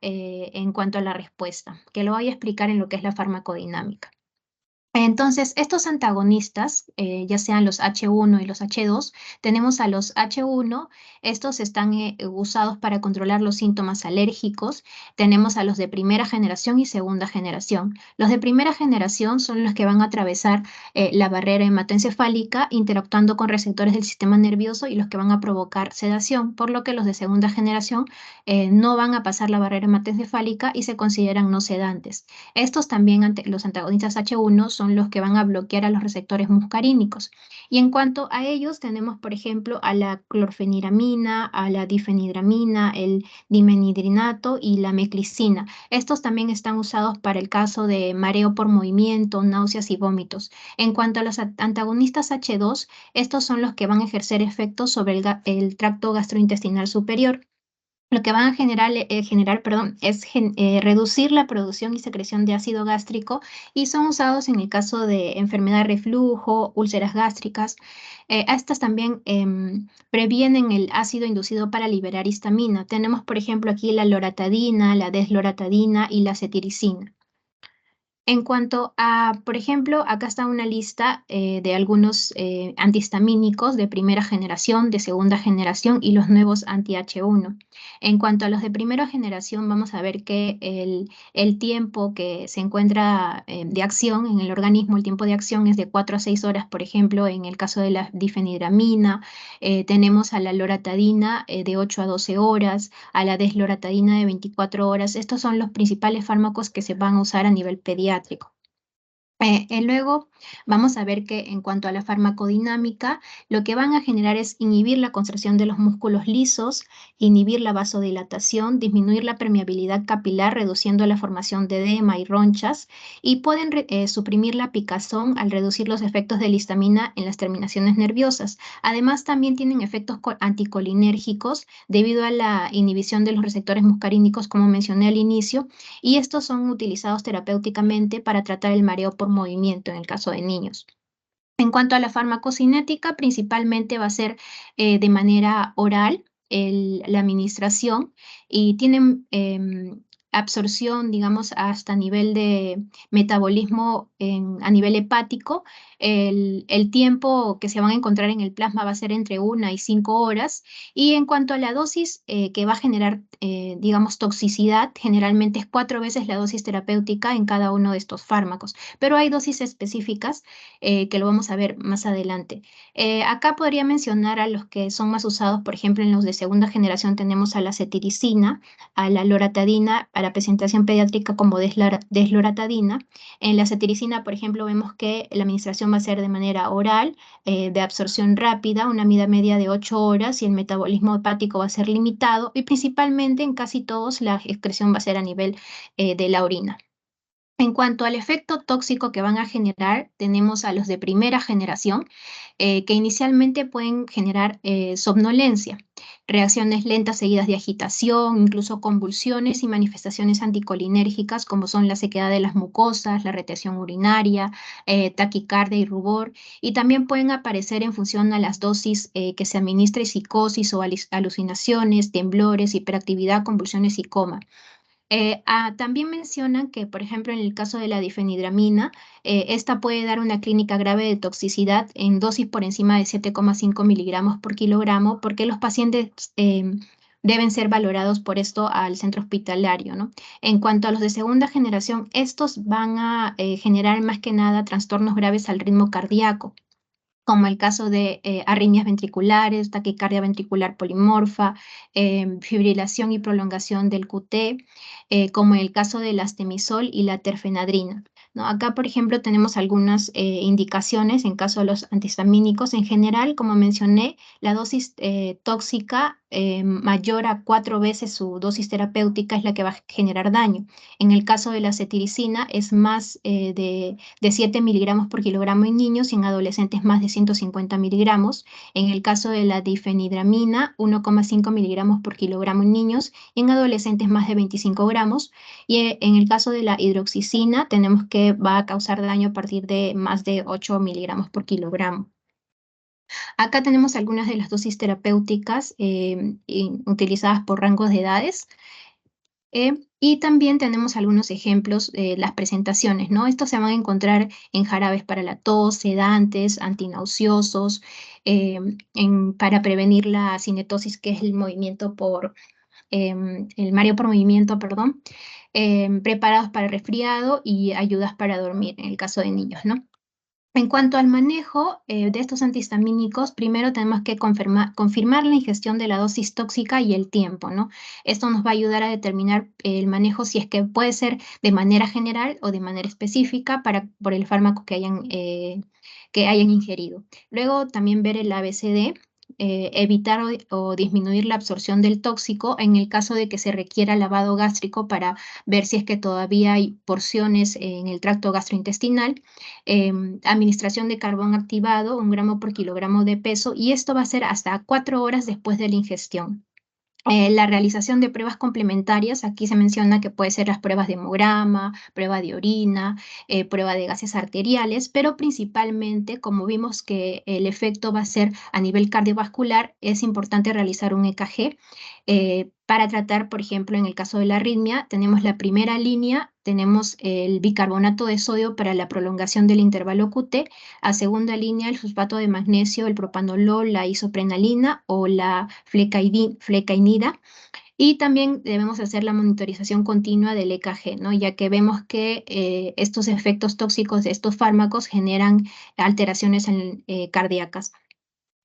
en cuanto a la respuesta, que lo voy a explicar en lo que es la farmacodinámica. Entonces, estos antagonistas, ya sean los H1 y los H2, tenemos a los H1, estos están usados para controlar los síntomas alérgicos, tenemos a los de primera generación y segunda generación. Los de primera generación son los que van a atravesar la barrera hematoencefálica interactuando con receptores del sistema nervioso y los que van a provocar sedación, por lo que los de segunda generación no van a pasar la barrera hematoencefálica y se consideran no sedantes. Estos también, los antagonistas H1, son los que van a bloquear a los receptores muscarínicos. Y en cuanto a ellos, tenemos, por ejemplo, a la clorfeniramina, a la difenidramina, el dimenhidrinato y la meclicina. Estos también están usados para el caso de mareo por movimiento, náuseas y vómitos. En cuanto a los antagonistas H2, estos son los que van a ejercer efectos sobre el tracto gastrointestinal superior. Lo que van a generar es reducir la producción y secreción de ácido gástrico y son usados en el caso de enfermedad de reflujo, úlceras gástricas. Estas también previenen el ácido inducido para liberar histamina. Tenemos, por ejemplo, aquí la loratadina, la desloratadina y la cetiricina. En cuanto a, por ejemplo, acá está una lista de algunos antihistamínicos de primera generación, de segunda generación y los nuevos anti-H1. En cuanto a los de primera generación, vamos a ver que el tiempo que se encuentra de acción en el organismo, el tiempo de acción es de 4 a 6 horas, por ejemplo, en el caso de la difenidramina. Tenemos a la loratadina de 8 a 12 horas, a la desloratadina de 24 horas. Estos son los principales fármacos que se van a usar a nivel pediátrico. Luego vamos a ver que en cuanto a la farmacodinámica, lo que van a generar es inhibir la contracción de los músculos lisos, inhibir la vasodilatación, disminuir la permeabilidad capilar, reduciendo la formación de edema y ronchas, y pueden suprimir la picazón al reducir los efectos de la histamina en las terminaciones nerviosas. Además, también tienen efectos anticolinérgicos debido a la inhibición de los receptores muscarínicos, como mencioné al inicio, y estos son utilizados terapéuticamente para tratar el mareo por movimiento en el caso de niños. En cuanto a la farmacocinética, principalmente va a ser de manera oral la administración y tienen absorción, digamos, hasta nivel de metabolismo a nivel hepático, el tiempo que se van a encontrar en el plasma va a ser entre 1 y 5 horas. Y en cuanto a la dosis que va a generar, digamos, toxicidad, generalmente es 4 veces la dosis terapéutica en cada uno de estos fármacos. Pero hay dosis específicas que lo vamos a ver más adelante. Acá podría mencionar a los que son más usados, por ejemplo, en los de segunda generación tenemos a la cetiricina, a la loratadina, a la presentación pediátrica como desloratadina. En la cetiricina, por ejemplo, vemos que la administración va a ser de manera oral, de absorción rápida, una vida media de 8 horas y el metabolismo hepático va a ser limitado y principalmente en casi todos la excreción va a ser a nivel de la orina. En cuanto al efecto tóxico que van a generar, tenemos a los de primera generación, que inicialmente pueden generar somnolencia, reacciones lentas seguidas de agitación, incluso convulsiones y manifestaciones anticolinérgicas como son la sequedad de las mucosas, la retención urinaria, taquicardia y rubor, y también pueden aparecer en función a las dosis que se administre psicosis o alucinaciones, temblores, hiperactividad, convulsiones y coma. También mencionan que, por ejemplo, en el caso de la difenidramina, esta puede dar una clínica grave de toxicidad en dosis por encima de 7,5 miligramos por kilogramo, porque los pacientes deben ser valorados por esto al centro hospitalario, ¿no? En cuanto a los de segunda generación, estos van a generar más que nada trastornos graves al ritmo cardíaco, como el caso de arritmias ventriculares, taquicardia ventricular polimorfa, fibrilación y prolongación del QT, como el caso del astemisol y la terfenadrina, ¿no? Acá, por ejemplo, tenemos algunas indicaciones en caso de los antihistamínicos. En general, como mencioné, la dosis tóxica mayor a 4 veces su dosis terapéutica es la que va a generar daño. En el caso de la cetiricina es más de 7 miligramos por kilogramo en niños y en adolescentes más de 150 miligramos. En el caso de la difenidramina, 1,5 miligramos por kilogramo en niños y en adolescentes más de 25 gramos. Y en el caso de la hidroxicina, tenemos que va a causar daño a partir de más de 8 miligramos por kilogramo. Acá tenemos algunas de las dosis terapéuticas utilizadas por rangos de edades. Y también tenemos algunos ejemplos de las presentaciones, ¿no? Estos se van a encontrar en jarabes para la tos, sedantes, antinauseosos, para prevenir la cinetosis, que es el movimiento el mareo por movimiento, perdón, preparados para el resfriado y ayudas para dormir, en el caso de niños, ¿no? En cuanto al manejo de estos antihistamínicos, primero tenemos que confirmar la ingestión de la dosis tóxica y el tiempo, ¿no? Esto nos va a ayudar a determinar el manejo si es que puede ser de manera general o de manera específica por el fármaco que hayan ingerido. Luego también ver el ABCD, evitar o disminuir la absorción del tóxico en el caso de que se requiera lavado gástrico para ver si es que todavía hay porciones en el tracto gastrointestinal. Administración de carbón activado, 1 gramo por kilogramo de peso, y esto va a ser hasta 4 horas después de la ingestión. La realización de pruebas complementarias, aquí se menciona que puede ser las pruebas de hemograma, prueba de orina, prueba de gases arteriales, pero principalmente, como vimos que el efecto va a ser a nivel cardiovascular, es importante realizar un EKG para tratar, por ejemplo, en el caso de la arritmia, tenemos la primera línea, tenemos el bicarbonato de sodio para la prolongación del intervalo QT, a segunda línea el fosfato de magnesio, el propanolol, la isoprenalina o la flecainida. Y también debemos hacer la monitorización continua del EKG, ¿no? Ya que vemos que estos efectos tóxicos de estos fármacos generan alteraciones cardíacas.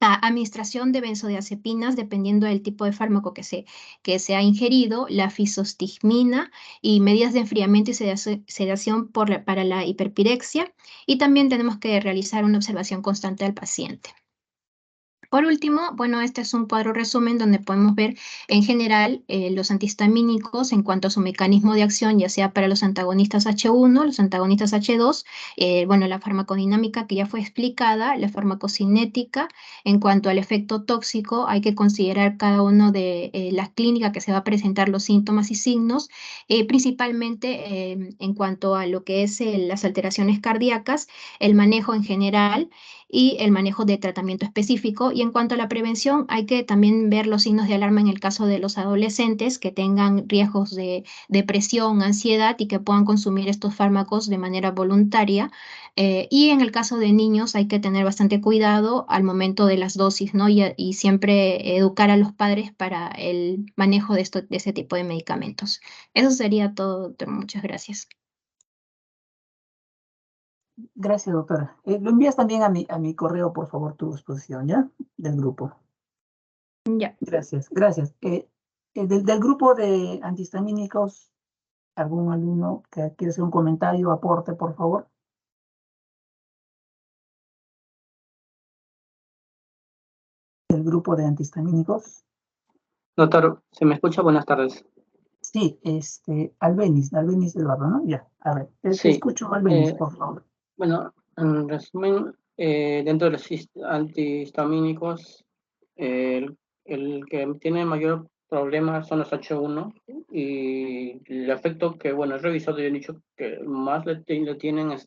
Administración de benzodiazepinas, dependiendo del tipo de fármaco que se ha ingerido, la fisostigmina y medidas de enfriamiento y sedación para la hiperpirexia. Y también tenemos que realizar una observación constante del paciente. Por último, bueno, este es un cuadro resumen donde podemos ver en general los antihistamínicos en cuanto a su mecanismo de acción, ya sea para los antagonistas H1, los antagonistas H2, bueno, la farmacodinámica que ya fue explicada, la farmacocinética. En cuanto al efecto tóxico, hay que considerar cada uno de las clínicas que se va a presentar los síntomas y signos, principalmente en cuanto a lo que es las alteraciones cardíacas, el manejo en general y el manejo de tratamiento específico. Y en cuanto a la prevención, hay que también ver los signos de alarma en el caso de los adolescentes que tengan riesgos de depresión, ansiedad y que puedan consumir estos fármacos de manera voluntaria. Y en el caso de niños hay que tener bastante cuidado al momento de las dosis, ¿no? Y siempre educar a los padres para el manejo de ese tipo de medicamentos. Eso sería todo, doctor. Muchas gracias. Gracias, doctora. Lo envías también a mi correo, por favor, tu exposición, ¿ya? Del grupo. Ya. Gracias, gracias. Del grupo de antihistamínicos, ¿algún alumno que quiere hacer un comentario, aporte, por favor? Del grupo de antihistamínicos. Doctor, ¿se me escucha? Buenas tardes. Sí, Albeniz Eduardo, ¿no? Ya, a ver, te Sí, escucho, Albeniz, por favor. Bueno, en resumen, dentro de los antihistamínicos, el que tiene mayor problema son los H1 y el efecto que, bueno, he revisado y he dicho que más le tienen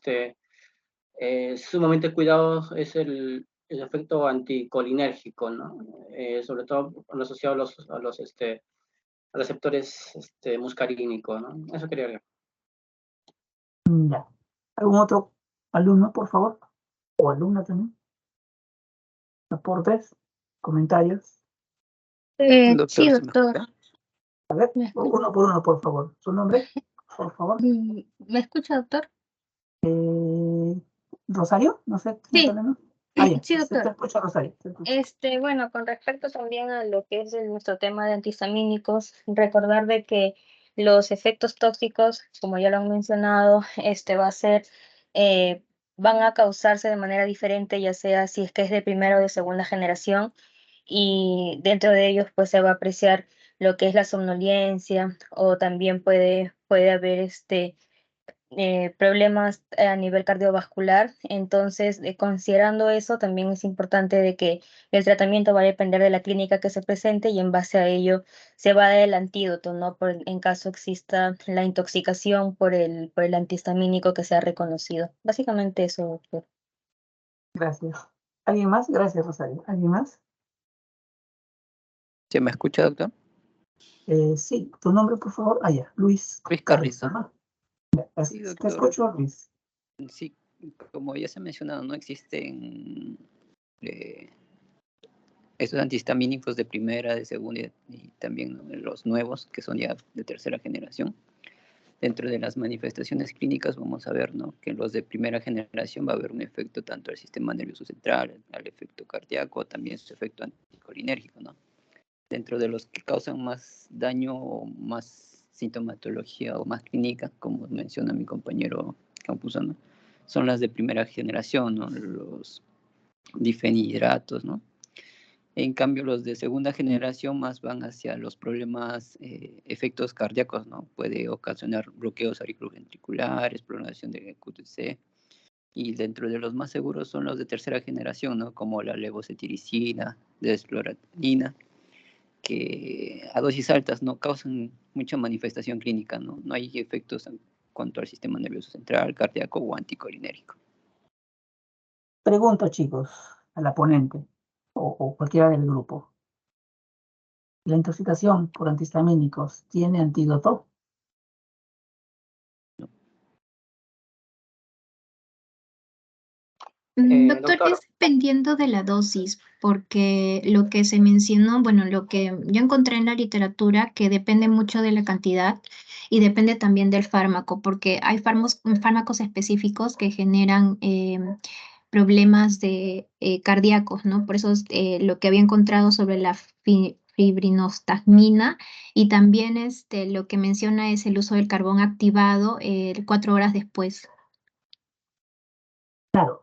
sumamente cuidados es el efecto anticolinérgico, ¿no? Sobre todo asociado a los receptores muscarínicos, ¿no? Eso quería agregar. Ya. ¿Algún otro alumno, por favor? ¿O alumna también? ¿Aportes? ¿Comentarios? Sí, Doctor, ¿se me doctor. escucha? A ver, ¿Me escucha? uno por uno, por favor. ¿Su nombre? Por favor. ¿Me escucha, doctor? ¿Rosario? No sé. Sí, ¿no? Ah, ya. sí, Te doctor. escucho, Rosario. Te escucho. Bueno, con respecto también a lo que es nuestro tema de antihistamínicos, recordar de que los efectos tóxicos, como ya lo han mencionado, va a ser, van a causarse de manera diferente, ya sea si es que es de primera o de segunda generación, y dentro de ellos pues se va a apreciar lo que es la somnolencia, o también puede haber problemas a nivel cardiovascular. Entonces, considerando eso, también es importante de que el tratamiento va a depender de la clínica que se presente y en base a ello se va a dar el antídoto, ¿no? En caso exista la intoxicación por el antihistamínico que sea reconocido. Básicamente eso, doctor. Gracias. ¿Alguien más? Gracias, Rosario. ¿Alguien más? ¿Se me escucha, doctor? Sí, tu nombre, por favor. Ah, ya. Luis Luis Carrizo, Carrizo. ¿no? Sí, Te doctor. escucho, Luis. Sí, como ya se ha mencionado, no existen estos antihistamínicos de primera, de segunda y también, ¿no?, los nuevos, que son ya de tercera generación. Dentro de las manifestaciones clínicas vamos a ver, ¿no?, que en los de primera generación va a haber un efecto tanto al sistema nervioso central, al efecto cardíaco, también su efecto anticolinérgico, ¿no? Dentro de los que causan más daño o más sintomatología o más clínica, como menciona mi compañero Campuzano, son las de primera generación, ¿no?, los difenidratos, ¿no? En cambio, los de segunda generación más van hacia los problemas, efectos cardíacos, ¿no? Puede ocasionar bloqueos auriculoventriculares, prolongación de QTc, y dentro de los más seguros son los de tercera generación, ¿no? Como la levocetiricina, desfloratina, que a dosis altas no causan mucha manifestación clínica, ¿no? No hay efectos en cuanto al sistema nervioso central, cardíaco o anticolinérgico. Pregunto, chicos, a la ponente o cualquiera del grupo. ¿La intoxicación por antihistamínicos tiene antídoto? Doctor, Doctor, es dependiendo de la dosis, porque lo que se mencionó, bueno, lo que yo encontré en la literatura, que depende mucho de la cantidad y depende también del fármaco, porque hay fármacos específicos que generan problemas cardíacos, ¿no? Por eso es, lo que había encontrado sobre la fibrinostigmina, y también lo que menciona es el uso del carbón activado 4 horas después. Claro,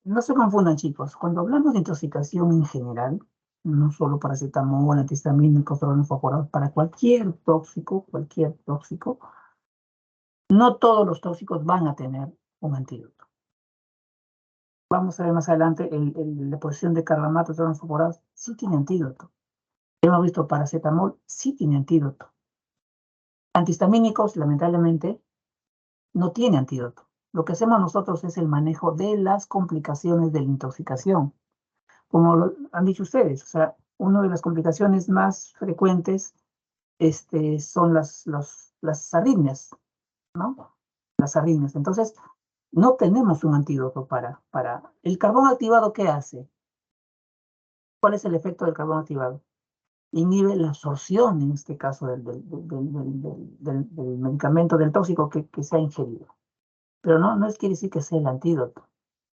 no se confundan, chicos. Cuando hablamos de intoxicación en general, no solo paracetamol, antihistamínicos, fosforados, para cualquier tóxico, no todos los tóxicos van a tener un antídoto. Vamos a ver más adelante, la posición de carbamatos, fosforados, sí tiene antídoto. Hemos visto paracetamol, sí tiene antídoto. Antihistamínicos, lamentablemente, no tiene antídoto. Lo que hacemos nosotros es el manejo de las complicaciones de la intoxicación. Como lo han dicho ustedes, o sea, una de las complicaciones más frecuentes son las arritmias, ¿no? Las arritmias. Entonces, no tenemos un antídoto para... ¿El carbón activado qué hace? ¿Cuál es el efecto del carbón activado? Inhibe la absorción, en este caso, del medicamento, del tóxico que se ha ingerido. Pero no quiere decir que sea el antídoto,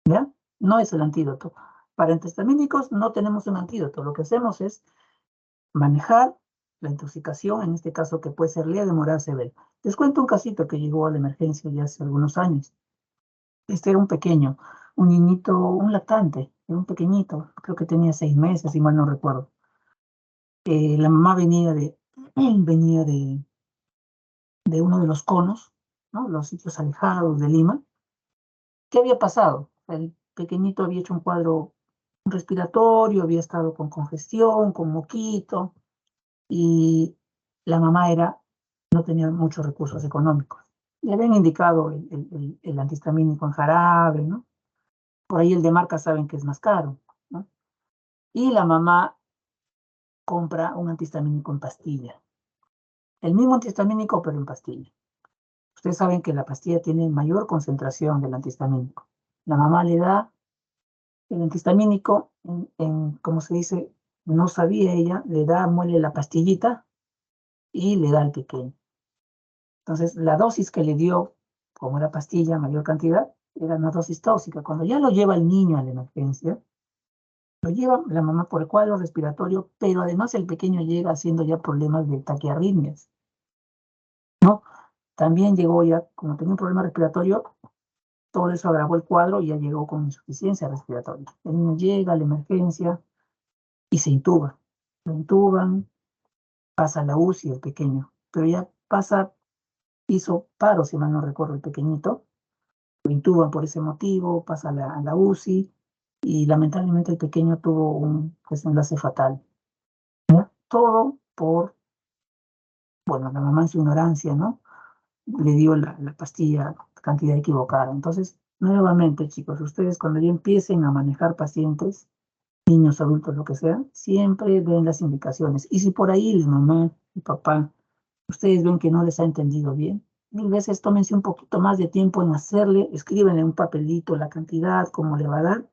¿ya? No es el antídoto. Para antihistamínicos no tenemos un antídoto. Lo que hacemos es manejar la intoxicación, en este caso que puede ser leve, moderada, severa. Les cuento un casito que llegó a la emergencia ya hace algunos años. Este era un pequeño, un niñito, un lactante, era un pequeñito, creo que tenía 6 meses, si mal no recuerdo. La mamá venía de uno de los conos, ¿no? Los sitios alejados de Lima. ¿Qué había pasado? El pequeñito había hecho un cuadro respiratorio, había estado con congestión, con moquito, y la mamá no tenía muchos recursos económicos. Le habían indicado el antihistamínico en jarabe, ¿no? Por ahí el de marca saben que es más caro, ¿no? Y la mamá compra un antihistamínico en pastilla. El mismo antihistamínico, pero en pastilla. Ustedes saben que la pastilla tiene mayor concentración del antihistamínico. La mamá le da el antihistamínico, como se dice, no sabía ella, muele la pastillita y le da al pequeño. Entonces, la dosis que le dio, como era pastilla, mayor cantidad, era una dosis tóxica. Cuando ya lo lleva el niño a la emergencia, lo lleva la mamá por el cuadro respiratorio, pero además el pequeño llega haciendo ya problemas de taquiarritmias, ¿no? También llegó ya, como tenía un problema respiratorio, todo eso agravó el cuadro y ya llegó con insuficiencia respiratoria. El niño llega a la emergencia y se intuba. Lo intuban, pasa a la UCI el pequeño, pero ya hizo paro, si mal no recuerdo, el pequeñito. Lo intuban por ese motivo, pasa a la UCI y lamentablemente el pequeño tuvo un desenlace fatal. ¿Ya? Todo por, bueno, la mamá en su ignorancia, ¿no? Le dio la pastilla cantidad equivocada. Entonces, nuevamente, chicos, ustedes cuando ya empiecen a manejar pacientes, niños, adultos, lo que sea, siempre ven las indicaciones. Y si por ahí la mamá y papá, ustedes ven que no les ha entendido bien, 1000 veces tómense un poquito más de tiempo en hacerle, escríbenle en un papelito la cantidad, cómo le va a dar.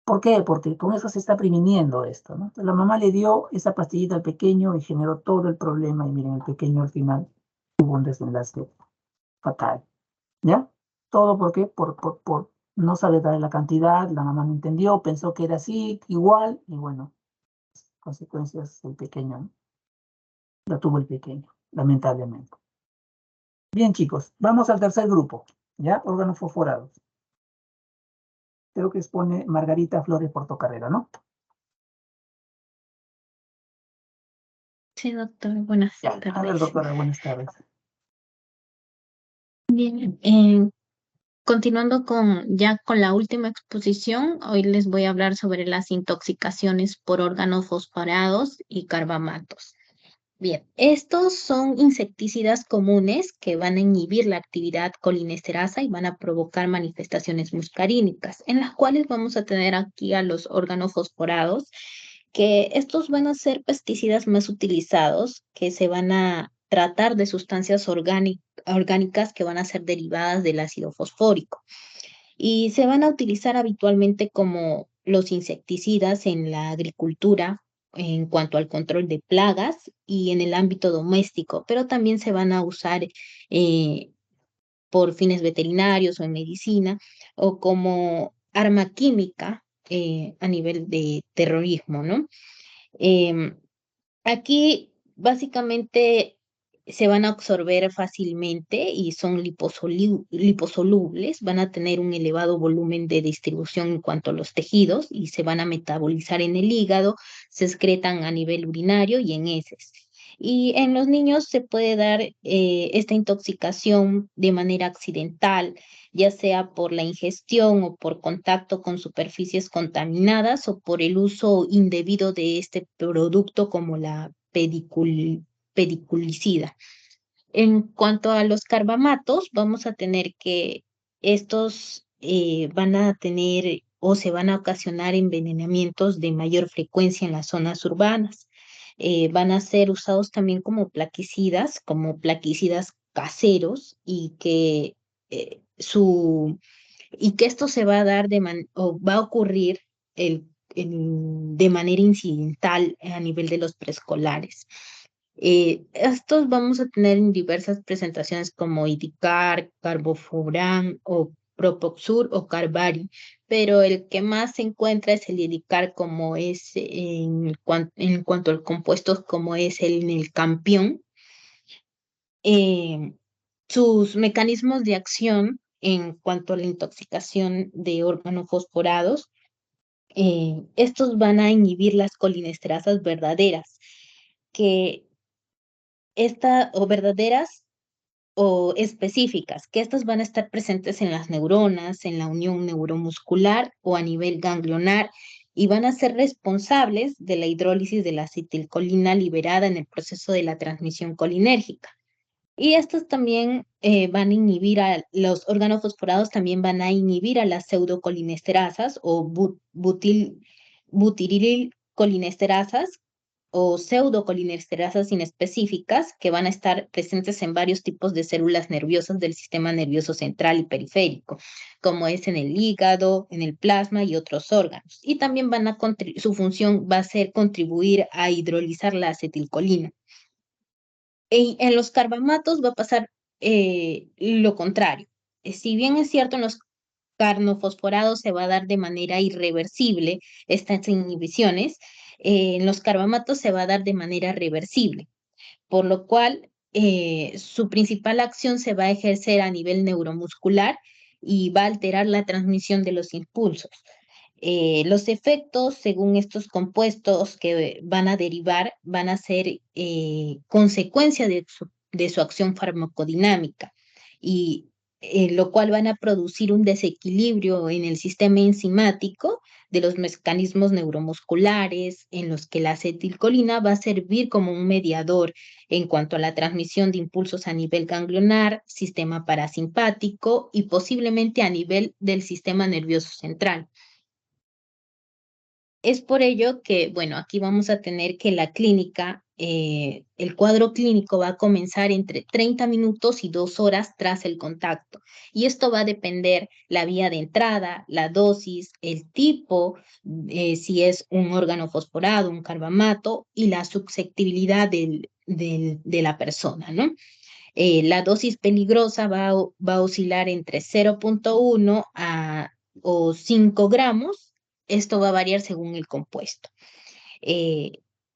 ¿Por qué? Porque con eso se está previniendo esto, ¿no? Entonces, la mamá le dio esa pastillita al pequeño y generó todo el problema. Y miren, el pequeño al final tuvo un desenlace fatal, ¿ya? ¿Todo por qué? Por no saber dar la cantidad, la mamá no entendió, pensó que era así, igual, y bueno, consecuencias el pequeño, ¿no? La tuvo el pequeño, lamentablemente. Bien, chicos, vamos al tercer grupo, ¿ya? Órganos fosforados. Creo que expone Margarita Flores Portocarrera, ¿no? Sí, doctor, buenas Ya, a ver, tardes. doctora, buenas tardes. Bien, continuando ya con la última exposición, hoy les voy a hablar sobre las intoxicaciones por órganos fosforados y carbamatos. Bien, estos son insecticidas comunes que van a inhibir la actividad colinesterasa y van a provocar manifestaciones muscarínicas, en las cuales vamos a tener aquí a los órganos fosforados, que estos van a ser pesticidas más utilizados, que se van a tratar de sustancias orgánicas que van a ser derivadas del ácido fosfórico y se van a utilizar habitualmente como los insecticidas en la agricultura en cuanto al control de plagas y en el ámbito doméstico, pero también se van a usar por fines veterinarios o en medicina o como arma química a nivel de terrorismo, ¿no? Aquí básicamente se van a absorber fácilmente y son liposolubles, van a tener un elevado volumen de distribución en cuanto a los tejidos y se van a metabolizar en el hígado, se excretan a nivel urinario y en heces. Y en los niños se puede dar esta intoxicación de manera accidental, ya sea por la ingestión o por contacto con superficies contaminadas o por el uso indebido de este producto como la pediculicida. En cuanto a los carbamatos, vamos a tener que estos van a tener o se van a ocasionar envenenamientos de mayor frecuencia en las zonas urbanas. Van a ser usados también como plaguicidas caseros eh, su, y que esto se va a dar o va a ocurrir de manera incidental a nivel de los preescolares. Estos vamos a tener en diversas presentaciones como Idicar, Carbofurán o Propoxur o Carvari, pero el que más se encuentra es el Idicar como es en cuanto al compuesto como es el campión. Eh, sus mecanismos de acción en cuanto a la intoxicación de órganos fosforados, estos van a inhibir las colinesterasas verdaderas, que o verdaderas o específicas, que estas van a estar presentes en las neuronas, en la unión neuromuscular o a nivel ganglionar y van a ser responsables de la hidrólisis de la acetilcolina liberada en el proceso de la transmisión colinérgica. Y estos también van a inhibir a los órganos fosforados, también van a inhibir a las pseudocolinesterasas o butirilcolinesterasas o pseudocolinesterasas inespecíficas que van a estar presentes en varios tipos de células nerviosas del sistema nervioso central y periférico, como es en el hígado, en el plasma y otros órganos. Y también su función va a ser contribuir a hidrolizar la acetilcolina. En los carbamatos va a pasar lo contrario. Si bien es cierto, en los carnofosforados se va a dar de manera irreversible estas inhibiciones, en los carbamatos se va a dar de manera reversible, por lo cual su principal acción se va a ejercer a nivel neuromuscular y va a alterar la transmisión de los impulsos. Los efectos, según estos compuestos que van a derivar, van a ser consecuencia de su acción farmacodinámica, y lo cual van a producir un desequilibrio en el sistema enzimático de los mecanismos neuromusculares, en los que la acetilcolina va a servir como un mediador en cuanto a la transmisión de impulsos a nivel ganglionar, sistema parasimpático y posiblemente a nivel del sistema nervioso central. Es por ello que, bueno, aquí vamos a tener que la clínica, el cuadro clínico va a comenzar entre 30 minutos y 2 horas tras el contacto. Y esto va a depender la vía de entrada, la dosis, el tipo, si es un órgano fosforado, un carbamato y la susceptibilidad de la persona, ¿no? La dosis peligrosa va a oscilar entre 0.1 o 5 gramos. Esto va a variar según el compuesto.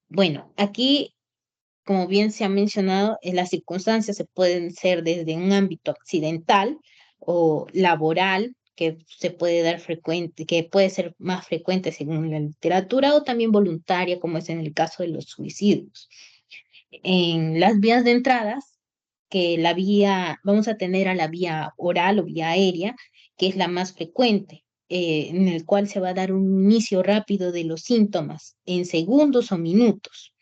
Bueno, aquí, como bien se ha mencionado, las circunstancias se pueden ser desde un ámbito accidental o laboral, que se puede dar frecuente, que puede ser más frecuente según la literatura, o también voluntaria, como es en el caso de los suicidios. En las vías de entradas, vamos a tener a la vía oral o vía aérea, que es la más frecuente, en el cual se va a dar un inicio rápido de los síntomas en segundos o minutos.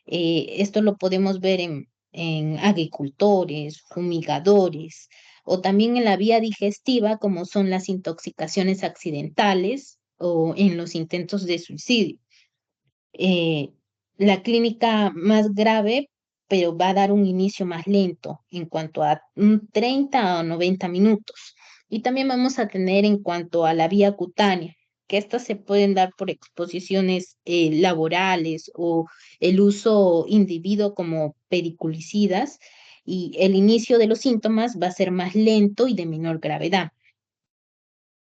Esto lo podemos ver en agricultores, fumigadores, o también en la vía digestiva, como son las intoxicaciones accidentales o en los intentos de suicidio. La clínica más grave, pero va a dar un inicio más lento en cuanto a 30 o 90 minutos. Y también vamos a tener en cuanto a la vía cutánea, que estas se pueden dar por exposiciones laborales o el uso individuo como pediculicidas, y el inicio de los síntomas va a ser más lento y de menor gravedad.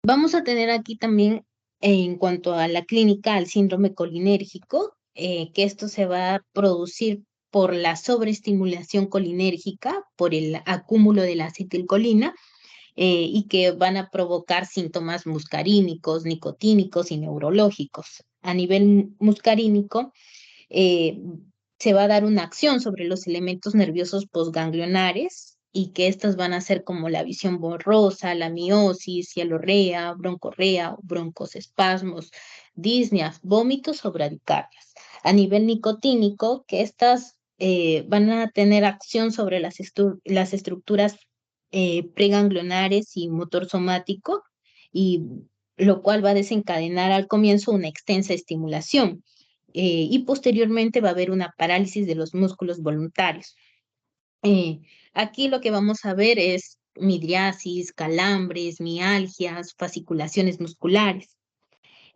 Vamos a tener aquí también, en cuanto a la clínica, al síndrome colinérgico, que esto se va a producir por la sobreestimulación colinérgica, por el acúmulo de la acetilcolina, y que van a provocar síntomas muscarínicos, nicotínicos y neurológicos. A nivel muscarínico, se va a dar una acción sobre los elementos nerviosos postganglionares, y que estas van a ser como la visión borrosa, la miosis, cialorrea, broncorrea, broncosespasmos, disneas, vómitos o bradicardias. A nivel nicotínico, que estas van a tener acción sobre las estructuras preganglionares y motor somático, y lo cual va a desencadenar al comienzo una extensa estimulación. Y posteriormente va a haber una parálisis de los músculos voluntarios. Aquí lo que vamos a ver es midriasis, calambres, mialgias, fasciculaciones musculares.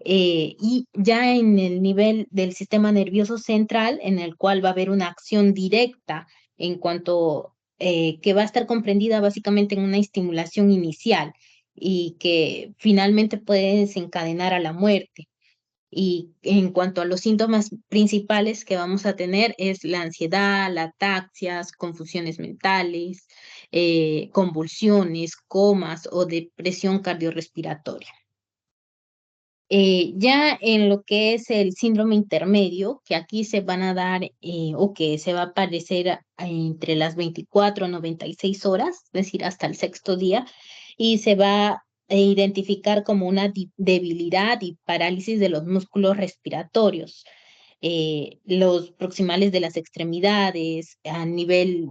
Y ya en el nivel del sistema nervioso central, en el cual va a haber una acción directa en cuanto que va a estar comprendida básicamente en una estimulación inicial y que finalmente puede desencadenar a la muerte. Y en cuanto a los síntomas principales que vamos a tener es la ansiedad, la ataxias, confusiones mentales, convulsiones, comas o depresión cardiorrespiratoria. Ya en lo que es el síndrome intermedio, que aquí se van a dar o que se va a aparecer entre las 24 a 96 horas, es decir, hasta el sexto día, y se va a identificar como una debilidad y parálisis de los músculos respiratorios, los proximales de las extremidades, a nivel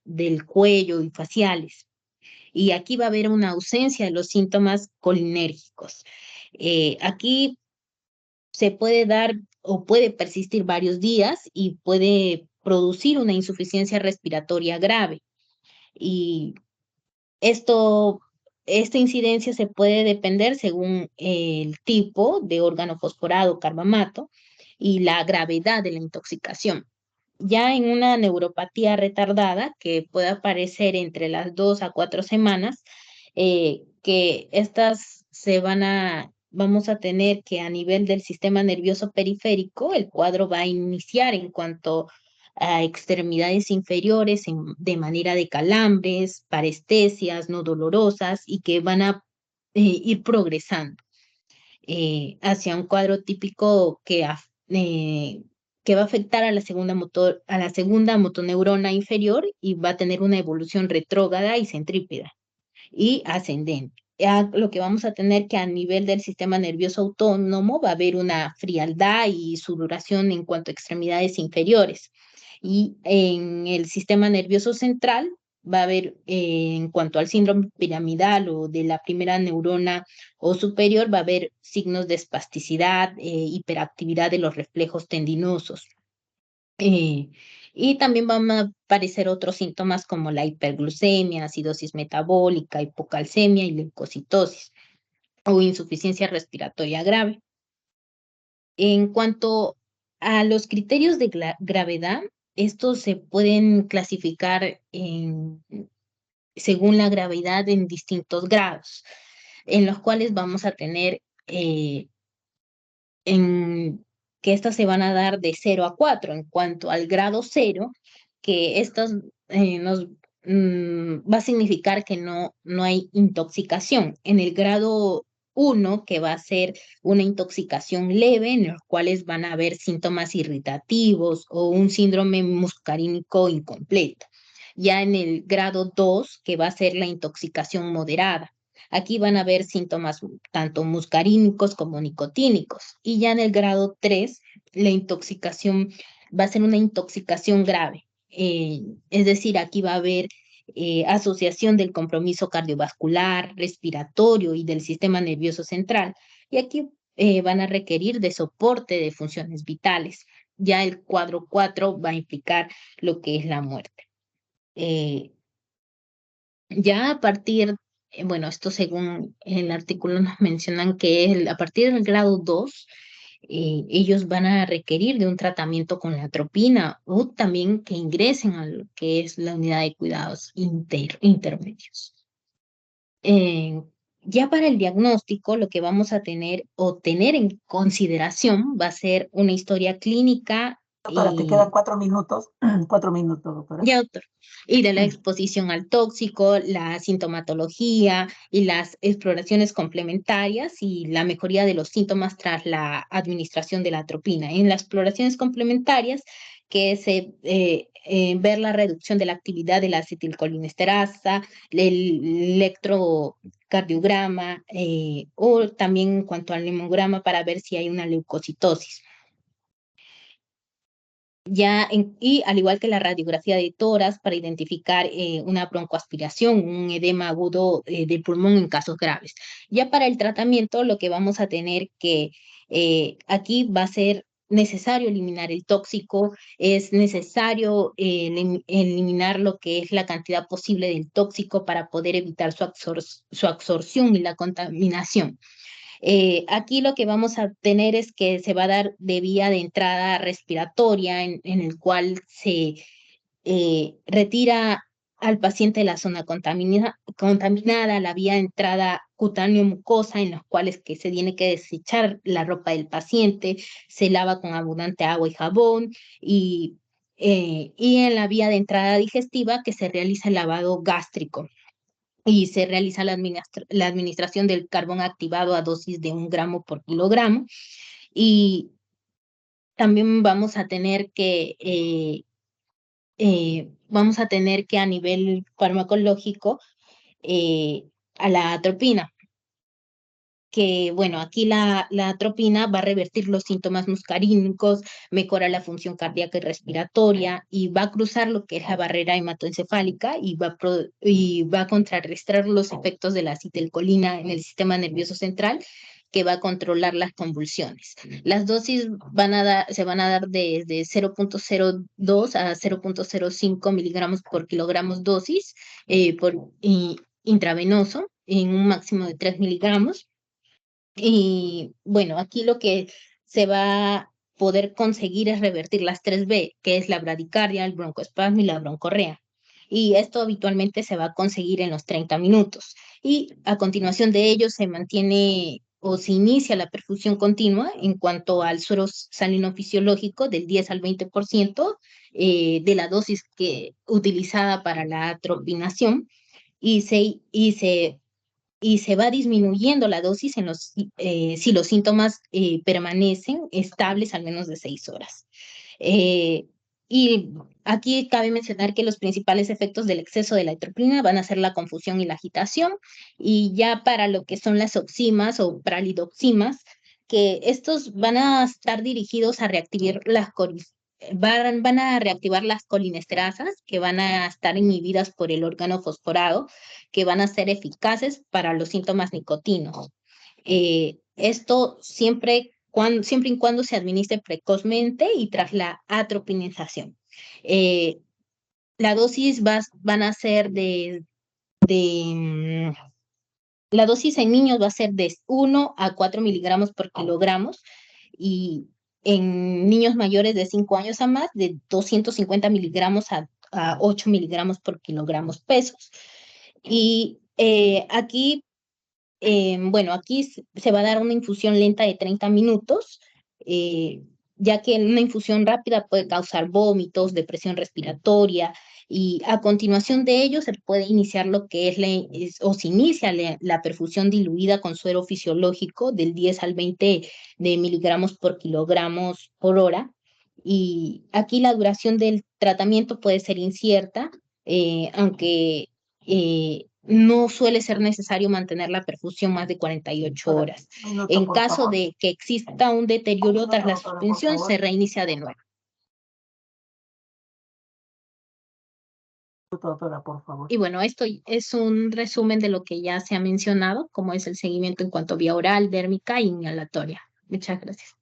del cuello y faciales. Y aquí va a haber una ausencia de los síntomas colinérgicos. Aquí se puede dar o puede persistir varios días y puede producir una insuficiencia respiratoria grave. Y esta incidencia se puede depender según el tipo de órgano fosforado carbamato y la gravedad de la intoxicación. Ya en una neuropatía retardada, que puede aparecer entre las 2 a 4 semanas, que estas vamos a tener que a nivel del sistema nervioso periférico, el cuadro va a iniciar en cuanto a extremidades inferiores de manera de calambres, parestesias no dolorosas, y que van a ir progresando hacia un cuadro típico que va a afectar a la segunda motoneurona inferior y va a tener una evolución retrógrada y centrípeta y ascendente. Ya lo que vamos a tener que a nivel del sistema nervioso autónomo va a haber una frialdad y sudoración en cuanto a extremidades inferiores. Y en el sistema nervioso central va a haber, en cuanto al síndrome piramidal o de la primera neurona o superior, va a haber signos de espasticidad, hiperactividad de los reflejos tendinosos. Y también van a aparecer otros síntomas como la hiperglucemia, acidosis metabólica, hipocalcemia y leucocitosis o insuficiencia respiratoria grave. En cuanto a los criterios de gravedad, estos se pueden clasificar según la gravedad en distintos grados, en los cuales vamos a tener que estas se van a dar de 0 a 4. En cuanto al grado 0, que estos va a significar que no hay intoxicación. En el grado 1, que va a ser una intoxicación leve, en los cuales van a haber síntomas irritativos o un síndrome muscarínico incompleto. Ya en el grado 2, que va a ser la intoxicación moderada. Aquí van a haber síntomas tanto muscarínicos como nicotínicos. Y ya en el grado 3, la intoxicación va a ser una intoxicación grave. Es decir, aquí va a haber asociación del compromiso cardiovascular, respiratorio y del sistema nervioso central. Y aquí van a requerir de soporte de funciones vitales. Ya el cuadro 4 va a implicar lo que es la muerte. Ya a partir, bueno, esto según el artículo nos mencionan que a partir del grado 2, ellos van a requerir de un tratamiento con la atropina o también que ingresen a lo que es la unidad de cuidados intermedios. Ya para el diagnóstico, lo que vamos a tener o tener en consideración va a ser una historia clínica. Doctora, te quedan 4 minutos. 4 minutos, doctora. Ya, doctor. Y de la exposición al tóxico, la sintomatología y las exploraciones complementarias y la mejoría de los síntomas tras la administración de la atropina. En las exploraciones complementarias, que es ver la reducción de la actividad de la acetilcolinesterasa, el electrocardiograma o también en cuanto al hemograma para ver si hay una leucocitosis. y al igual que la radiografía de tórax para identificar una broncoaspiración, un edema agudo del pulmón en casos graves. Ya para el tratamiento, lo que vamos a tener que aquí va a ser necesario eliminar el tóxico, es necesario eliminar lo que es la cantidad posible del tóxico para poder evitar su absorción y la contaminación. Aquí lo que vamos a tener es que se va a dar de vía de entrada respiratoria, en el cual se retira al paciente de la zona contaminada, la vía de entrada cutáneo mucosa, en los cuales que se tiene que desechar la ropa del paciente, se lava con abundante agua y jabón, y en la vía de entrada digestiva que se realiza el lavado gástrico y se realiza la administración del carbón activado a dosis de 1 gramo por kilogramo. Y también vamos a tener que a nivel farmacológico a la atropina, que bueno, aquí la atropina va a revertir los síntomas muscarínicos, mejora la función cardíaca y respiratoria y va a cruzar lo que es la barrera hematoencefálica y va a contrarrestar los efectos de la acetilcolina en el sistema nervioso central, que va a controlar las convulsiones. Las dosis se van a dar desde 0.02 a 0.05 miligramos por kilogramos dosis intravenoso en un máximo de 3 miligramos. Y bueno, aquí lo que se va a poder conseguir es revertir las 3B, que es la bradicardia, el broncoespasmo y la broncorrea. Y esto habitualmente se va a conseguir en los 30 minutos. Y a continuación de ello se mantiene o se inicia la perfusión continua en cuanto al suero salino fisiológico del 10 al 20% de la dosis utilizada para la atropinación y se va disminuyendo la dosis si los síntomas permanecen estables al menos de 6 horas. Y aquí cabe mencionar que los principales efectos del exceso de la atropina van a ser la confusión y la agitación, y ya para lo que son las oximas o pralidoximas, que estos van a estar dirigidos a reactivar van a reactivar las colinesterasas, que van a estar inhibidas por el órgano fosforado, que van a ser eficaces para los síntomas nicotinos. Esto siempre y cuando se administre precozmente y tras la atropinización. La dosis van a ser la dosis en niños va a ser de 1 a 4 miligramos por kilogramos, y en niños mayores de 5 años a más, de 250 miligramos a 8 miligramos por kilogramos pesos. Y aquí se va a dar una infusión lenta de 30 minutos, ya que una infusión rápida puede causar vómitos, depresión respiratoria, y a continuación de ello se puede iniciar lo que o se inicia la perfusión diluida con suero fisiológico del 10 al 20 de miligramos por kilogramos por hora. Y aquí la duración del tratamiento puede ser incierta, aunque no suele ser necesario mantener la perfusión más de 48 horas. En caso de que exista un deterioro tras la suspensión, se reinicia de nuevo. Doctora, por favor. Y bueno, esto es un resumen de lo que ya se ha mencionado, como es el seguimiento en cuanto a vía oral, dérmica e inhalatoria. Muchas gracias.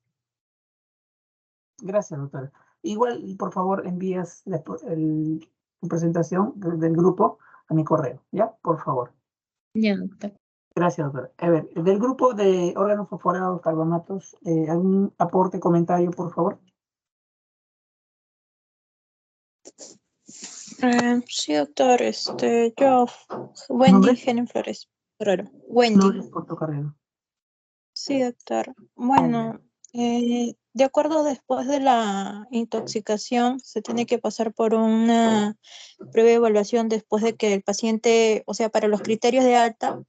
Gracias, doctora. Igual, por favor, envías tu presentación del grupo a mi correo, ¿ya? Por favor. Ya, doctora. Gracias, doctora. A ver, del grupo de órganos fosforados, carbonatos, ¿algún aporte, comentario, por favor? Sí, doctor, yo, Wendy ¿Nombre? Genen Flores. Wendy. Flores Portocarrero. Sí, doctor. Bueno, de acuerdo, después de la intoxicación, se tiene que pasar por una breve evaluación después de que el paciente, o sea, para los criterios de alta,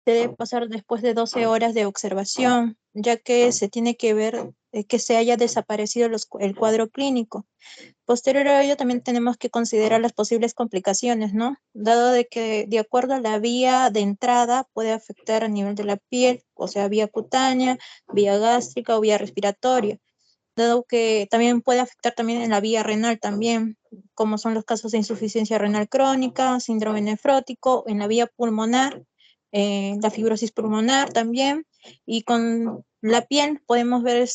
se debe pasar después de 12 horas de observación, ya que se tiene que ver que se haya desaparecido el cuadro clínico. Posterior a ello, también tenemos que considerar las posibles complicaciones, ¿no? Dado de que, de acuerdo a la vía de entrada, puede afectar a nivel de la piel, o sea, vía cutánea, vía gástrica o vía respiratoria. dado que también puede afectar también en la vía renal también, como son los casos de insuficiencia renal crónica, síndrome nefrótico, en la vía pulmonar, la fibrosis pulmonar también, y con la piel podemos ver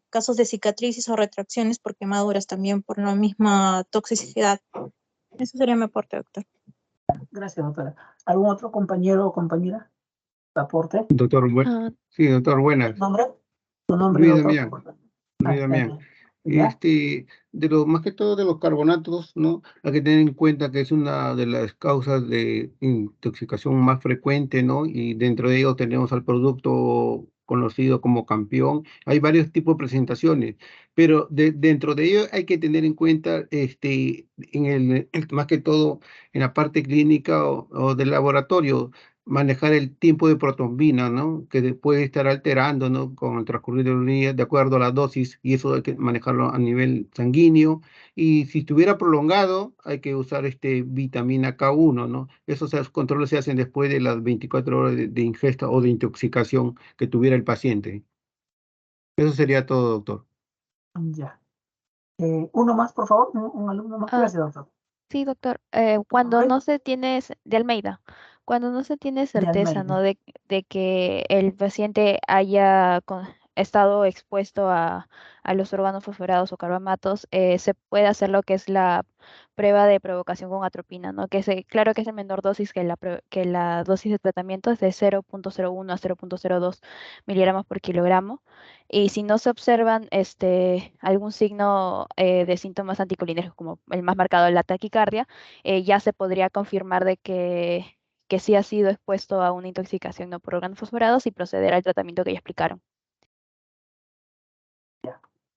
casos de cicatrices o retracciones por quemaduras también por la misma toxicidad. Eso sería mi aporte, doctor. Gracias, doctora. ¿Algún otro compañero o compañera? ¿Aporte? Doctor, sí, doctor, buenas. ¿Nombre? ¿Tu nombre, Luis doctor? Damián. Luis Damián. ¿Ya? Más que todo de los carbonatos, ¿no? Hay que tener en cuenta que es una de las causas de intoxicación más frecuente, ¿no? Y dentro de ello tenemos al producto conocido como campeón. Hay varios tipos de presentaciones, pero dentro de ello hay que tener en cuenta, más que todo en la parte clínica o del laboratorio, manejar el tiempo de protrombina, ¿no? Que puede estar alterando, ¿no? Con el transcurrir de los días, de acuerdo a la dosis, y eso hay que manejarlo a nivel sanguíneo. Y si estuviera prolongado, hay que usar vitamina K1, ¿no? Esos controles se hacen después de las 24 horas de ingesta o de intoxicación que tuviera el paciente. Eso sería todo, doctor. Ya. Uno más, por favor. Un alumno más. Gracias, doctor. Sí, doctor. Cuando ¿Nombre? no se tiene, de Almeida, cuando no se tiene De certeza, ¿no? Almeida. De que el paciente haya estado expuesto a los órganos fosforados o carbamatos, se puede hacer lo que es la prueba de provocación con atropina, ¿no? Claro que es en menor dosis que la dosis de tratamiento, es de 0.01 a 0.02 miligramos por kilogramo. Y si no se observan algún signo de síntomas anticolinérgicos, como el más marcado, la taquicardia, ya se podría confirmar de que sí ha sido expuesto a una intoxicación no por órganos fosforados y proceder al tratamiento que ya explicaron.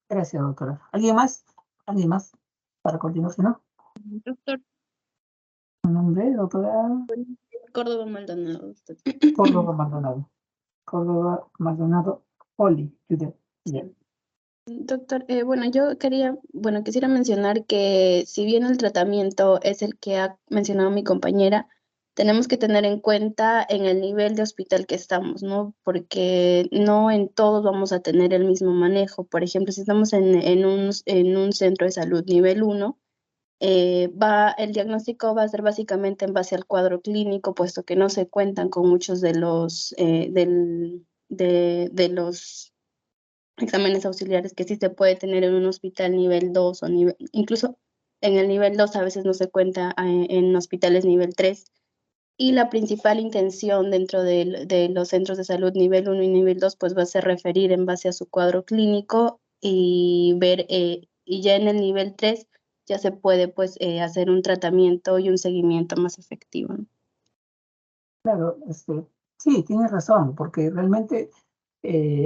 Gracias, doctora. ¿Alguien más? ¿Alguien más? Para continuar, si no. Doctor. ¿Tu nombre, doctora? Córdoba Maldonado. Córdoba Maldonado. Córdoba Maldonado. Oli. Bien. Doctor, bueno, quisiera mencionar que si bien el tratamiento es el que ha mencionado mi compañera, tenemos que tener en cuenta en el nivel de hospital que estamos, ¿no? Porque no en todos vamos a tener el mismo manejo. Por ejemplo, si estamos en un centro de salud nivel 1, el diagnóstico va a ser básicamente en base al cuadro clínico, puesto que no se cuentan con muchos de los de los exámenes auxiliares que sí se puede tener en un hospital nivel 2 o incluso en el nivel 2 a veces no se cuenta en hospitales nivel 3. Y la principal intención dentro de los centros de salud nivel 1 y nivel 2 pues va a ser referir en base a su cuadro clínico y ver, y ya en el nivel 3 ya se puede pues hacer un tratamiento y un seguimiento más efectivo, ¿no? Claro, sí, tienes razón, porque realmente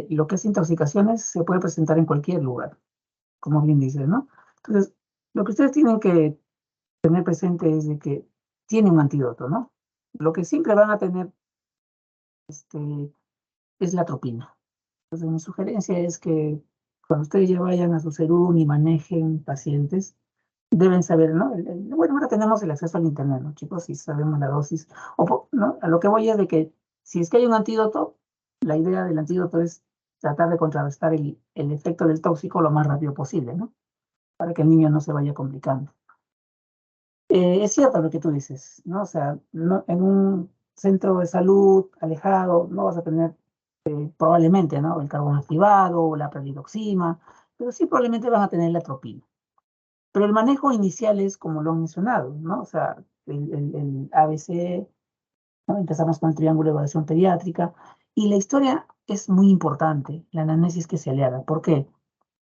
lo que es intoxicaciones se puede presentar en cualquier lugar, como bien dices, ¿no? Entonces, lo que ustedes tienen que tener presente es de que tiene un antídoto, ¿no? Lo que siempre van a tener es la atropina. Entonces, mi sugerencia es que cuando ustedes ya vayan a su serum y manejen pacientes, deben saber, ¿no? Bueno, ahora tenemos el acceso al internet, ¿no, chicos? Si sabemos la dosis. ¿No? A lo que voy es de que si es que hay un antídoto, la idea del antídoto es tratar de contrarrestar el efecto del tóxico lo más rápido posible, ¿no? Para que el niño no se vaya complicando. Es cierto lo que tú dices, ¿no? O sea, en un centro de salud alejado no vas a tener probablemente, ¿no? El carbón activado o la pralidoxima, pero sí probablemente van a tener la atropina. Pero el manejo inicial es como lo han mencionado, ¿no? O sea, el ABC, ¿no? Empezamos con el triángulo de evaluación pediátrica y la historia es muy importante, la anamnesis que se le haga. ¿Por qué?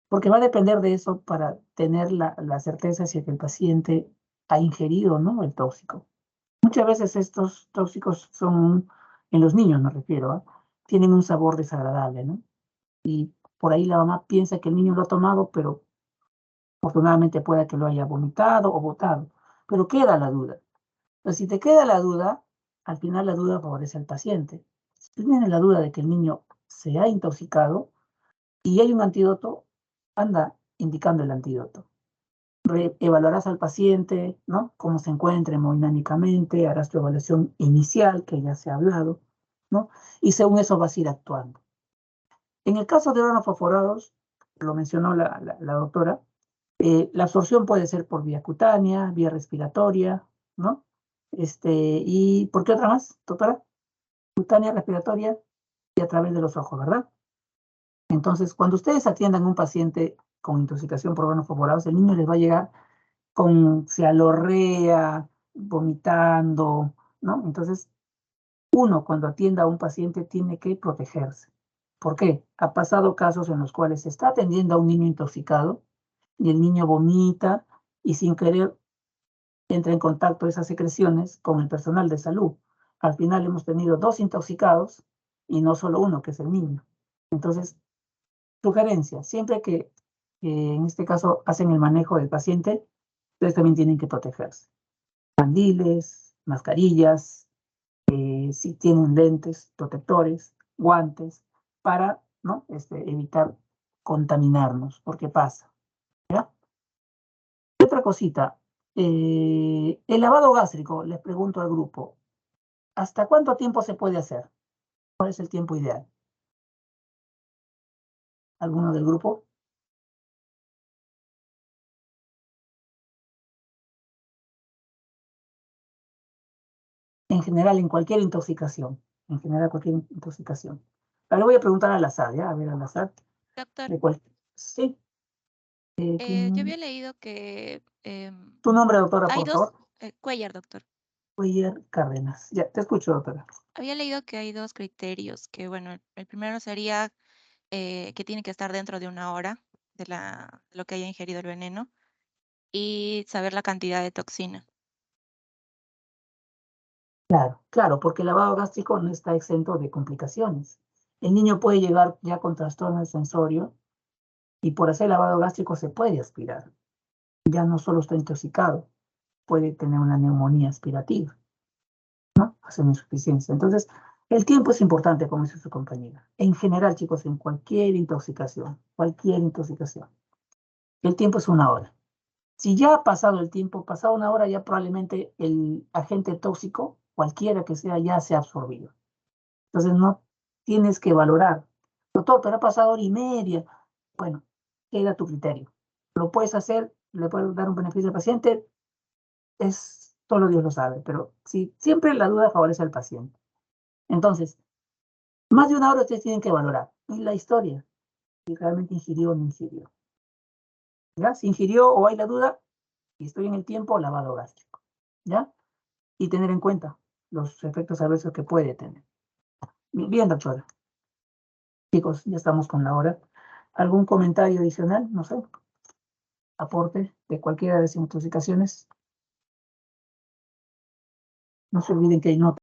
Porque va a depender de eso para tener la certeza si el paciente ha ingerido o no el tóxico. Muchas veces estos tóxicos son, en los niños me refiero, ¿eh? Tienen un sabor desagradable, ¿no? Y por ahí la mamá piensa que el niño lo ha tomado, pero afortunadamente pueda que lo haya vomitado o botado, pero queda la duda. Entonces, si te queda la duda, al final la duda favorece al paciente. Si tienes la duda de que el niño se ha intoxicado y hay un antídoto, anda indicando el antídoto. Evaluarás al paciente, ¿no? Cómo se encuentra hemodinámicamente, harás tu evaluación inicial, que ya se ha hablado, ¿no? Y según eso vas a ir actuando. En el caso de órganos fosforados, lo mencionó la doctora, la absorción puede ser por vía cutánea, vía respiratoria, ¿no? ¿Y por qué otra más, doctora? Cutánea, respiratoria y a través de los ojos, ¿verdad? Entonces, cuando ustedes atiendan a un paciente con intoxicación por órganos fosforados, el niño les va a llegar con cialorrea, vomitando, ¿no? Entonces, uno cuando atienda a un paciente tiene que protegerse. ¿Por qué? Ha pasado casos en los cuales se está atendiendo a un niño intoxicado y el niño vomita y sin querer entra en contacto esas secreciones con el personal de salud. Al final hemos tenido 2 intoxicados y no solo uno, que es el niño. Entonces, sugerencia, siempre que en este caso hacen el manejo del paciente, ustedes también tienen que protegerse. Mandiles, mascarillas, si tienen lentes, protectores, guantes, para ¿no? Evitar contaminarnos, porque pasa. ¿Ya? Otra cosita, el lavado gástrico, les pregunto al grupo, ¿hasta cuánto tiempo se puede hacer? ¿Cuál es el tiempo ideal? ¿Alguno del grupo? En general, en cualquier intoxicación. En general, cualquier intoxicación. Ahora voy a preguntar al azar, ¿ya? A ver, al azar. Doctor, ¿De cuál? Sí. yo había leído que ¿Tu nombre, doctora, hay por dos, favor? Cuellar, doctor. Cuellar Cárdenas. Ya, te escucho, doctora. Había leído que hay 2 criterios, que bueno, el primero sería que tiene que estar dentro de 1 hora de lo que haya ingerido el veneno y saber la cantidad de toxina. Claro, claro, porque el lavado gástrico no está exento de complicaciones. El niño puede llegar ya con trastorno sensorio y por hacer lavado gástrico se puede aspirar. Ya no solo está intoxicado, puede tener una neumonía aspirativa, ¿no? Hacer una insuficiencia. Entonces, el tiempo es importante, como dice su compañera. En general, chicos, en cualquier intoxicación, el tiempo es 1 hora. Si ya ha pasado el tiempo, pasado 1 hora, ya probablemente el agente tóxico, cualquiera que sea, ya se ha absorbido. Entonces no tienes que valorar. Doctor, pero ha pasado 1 hora y media. Bueno, queda a tu criterio. Lo puedes hacer, le puedes dar un beneficio al paciente, solo Dios lo sabe, pero sí, siempre la duda favorece al paciente. Entonces, más de 1 hora ustedes tienen que valorar. Y la historia, si realmente ingirió o no ingirió. ¿Ya? Si ingirió o hay la duda, y estoy en el tiempo, lavado gástrico. ¿Ya? Y tener en cuenta los efectos adversos que puede tener. Bien, doctora. Chicos, ya estamos con la hora. ¿Algún comentario adicional? No sé. Aporte de cualquiera de las intoxicaciones. No se olviden que hay notas.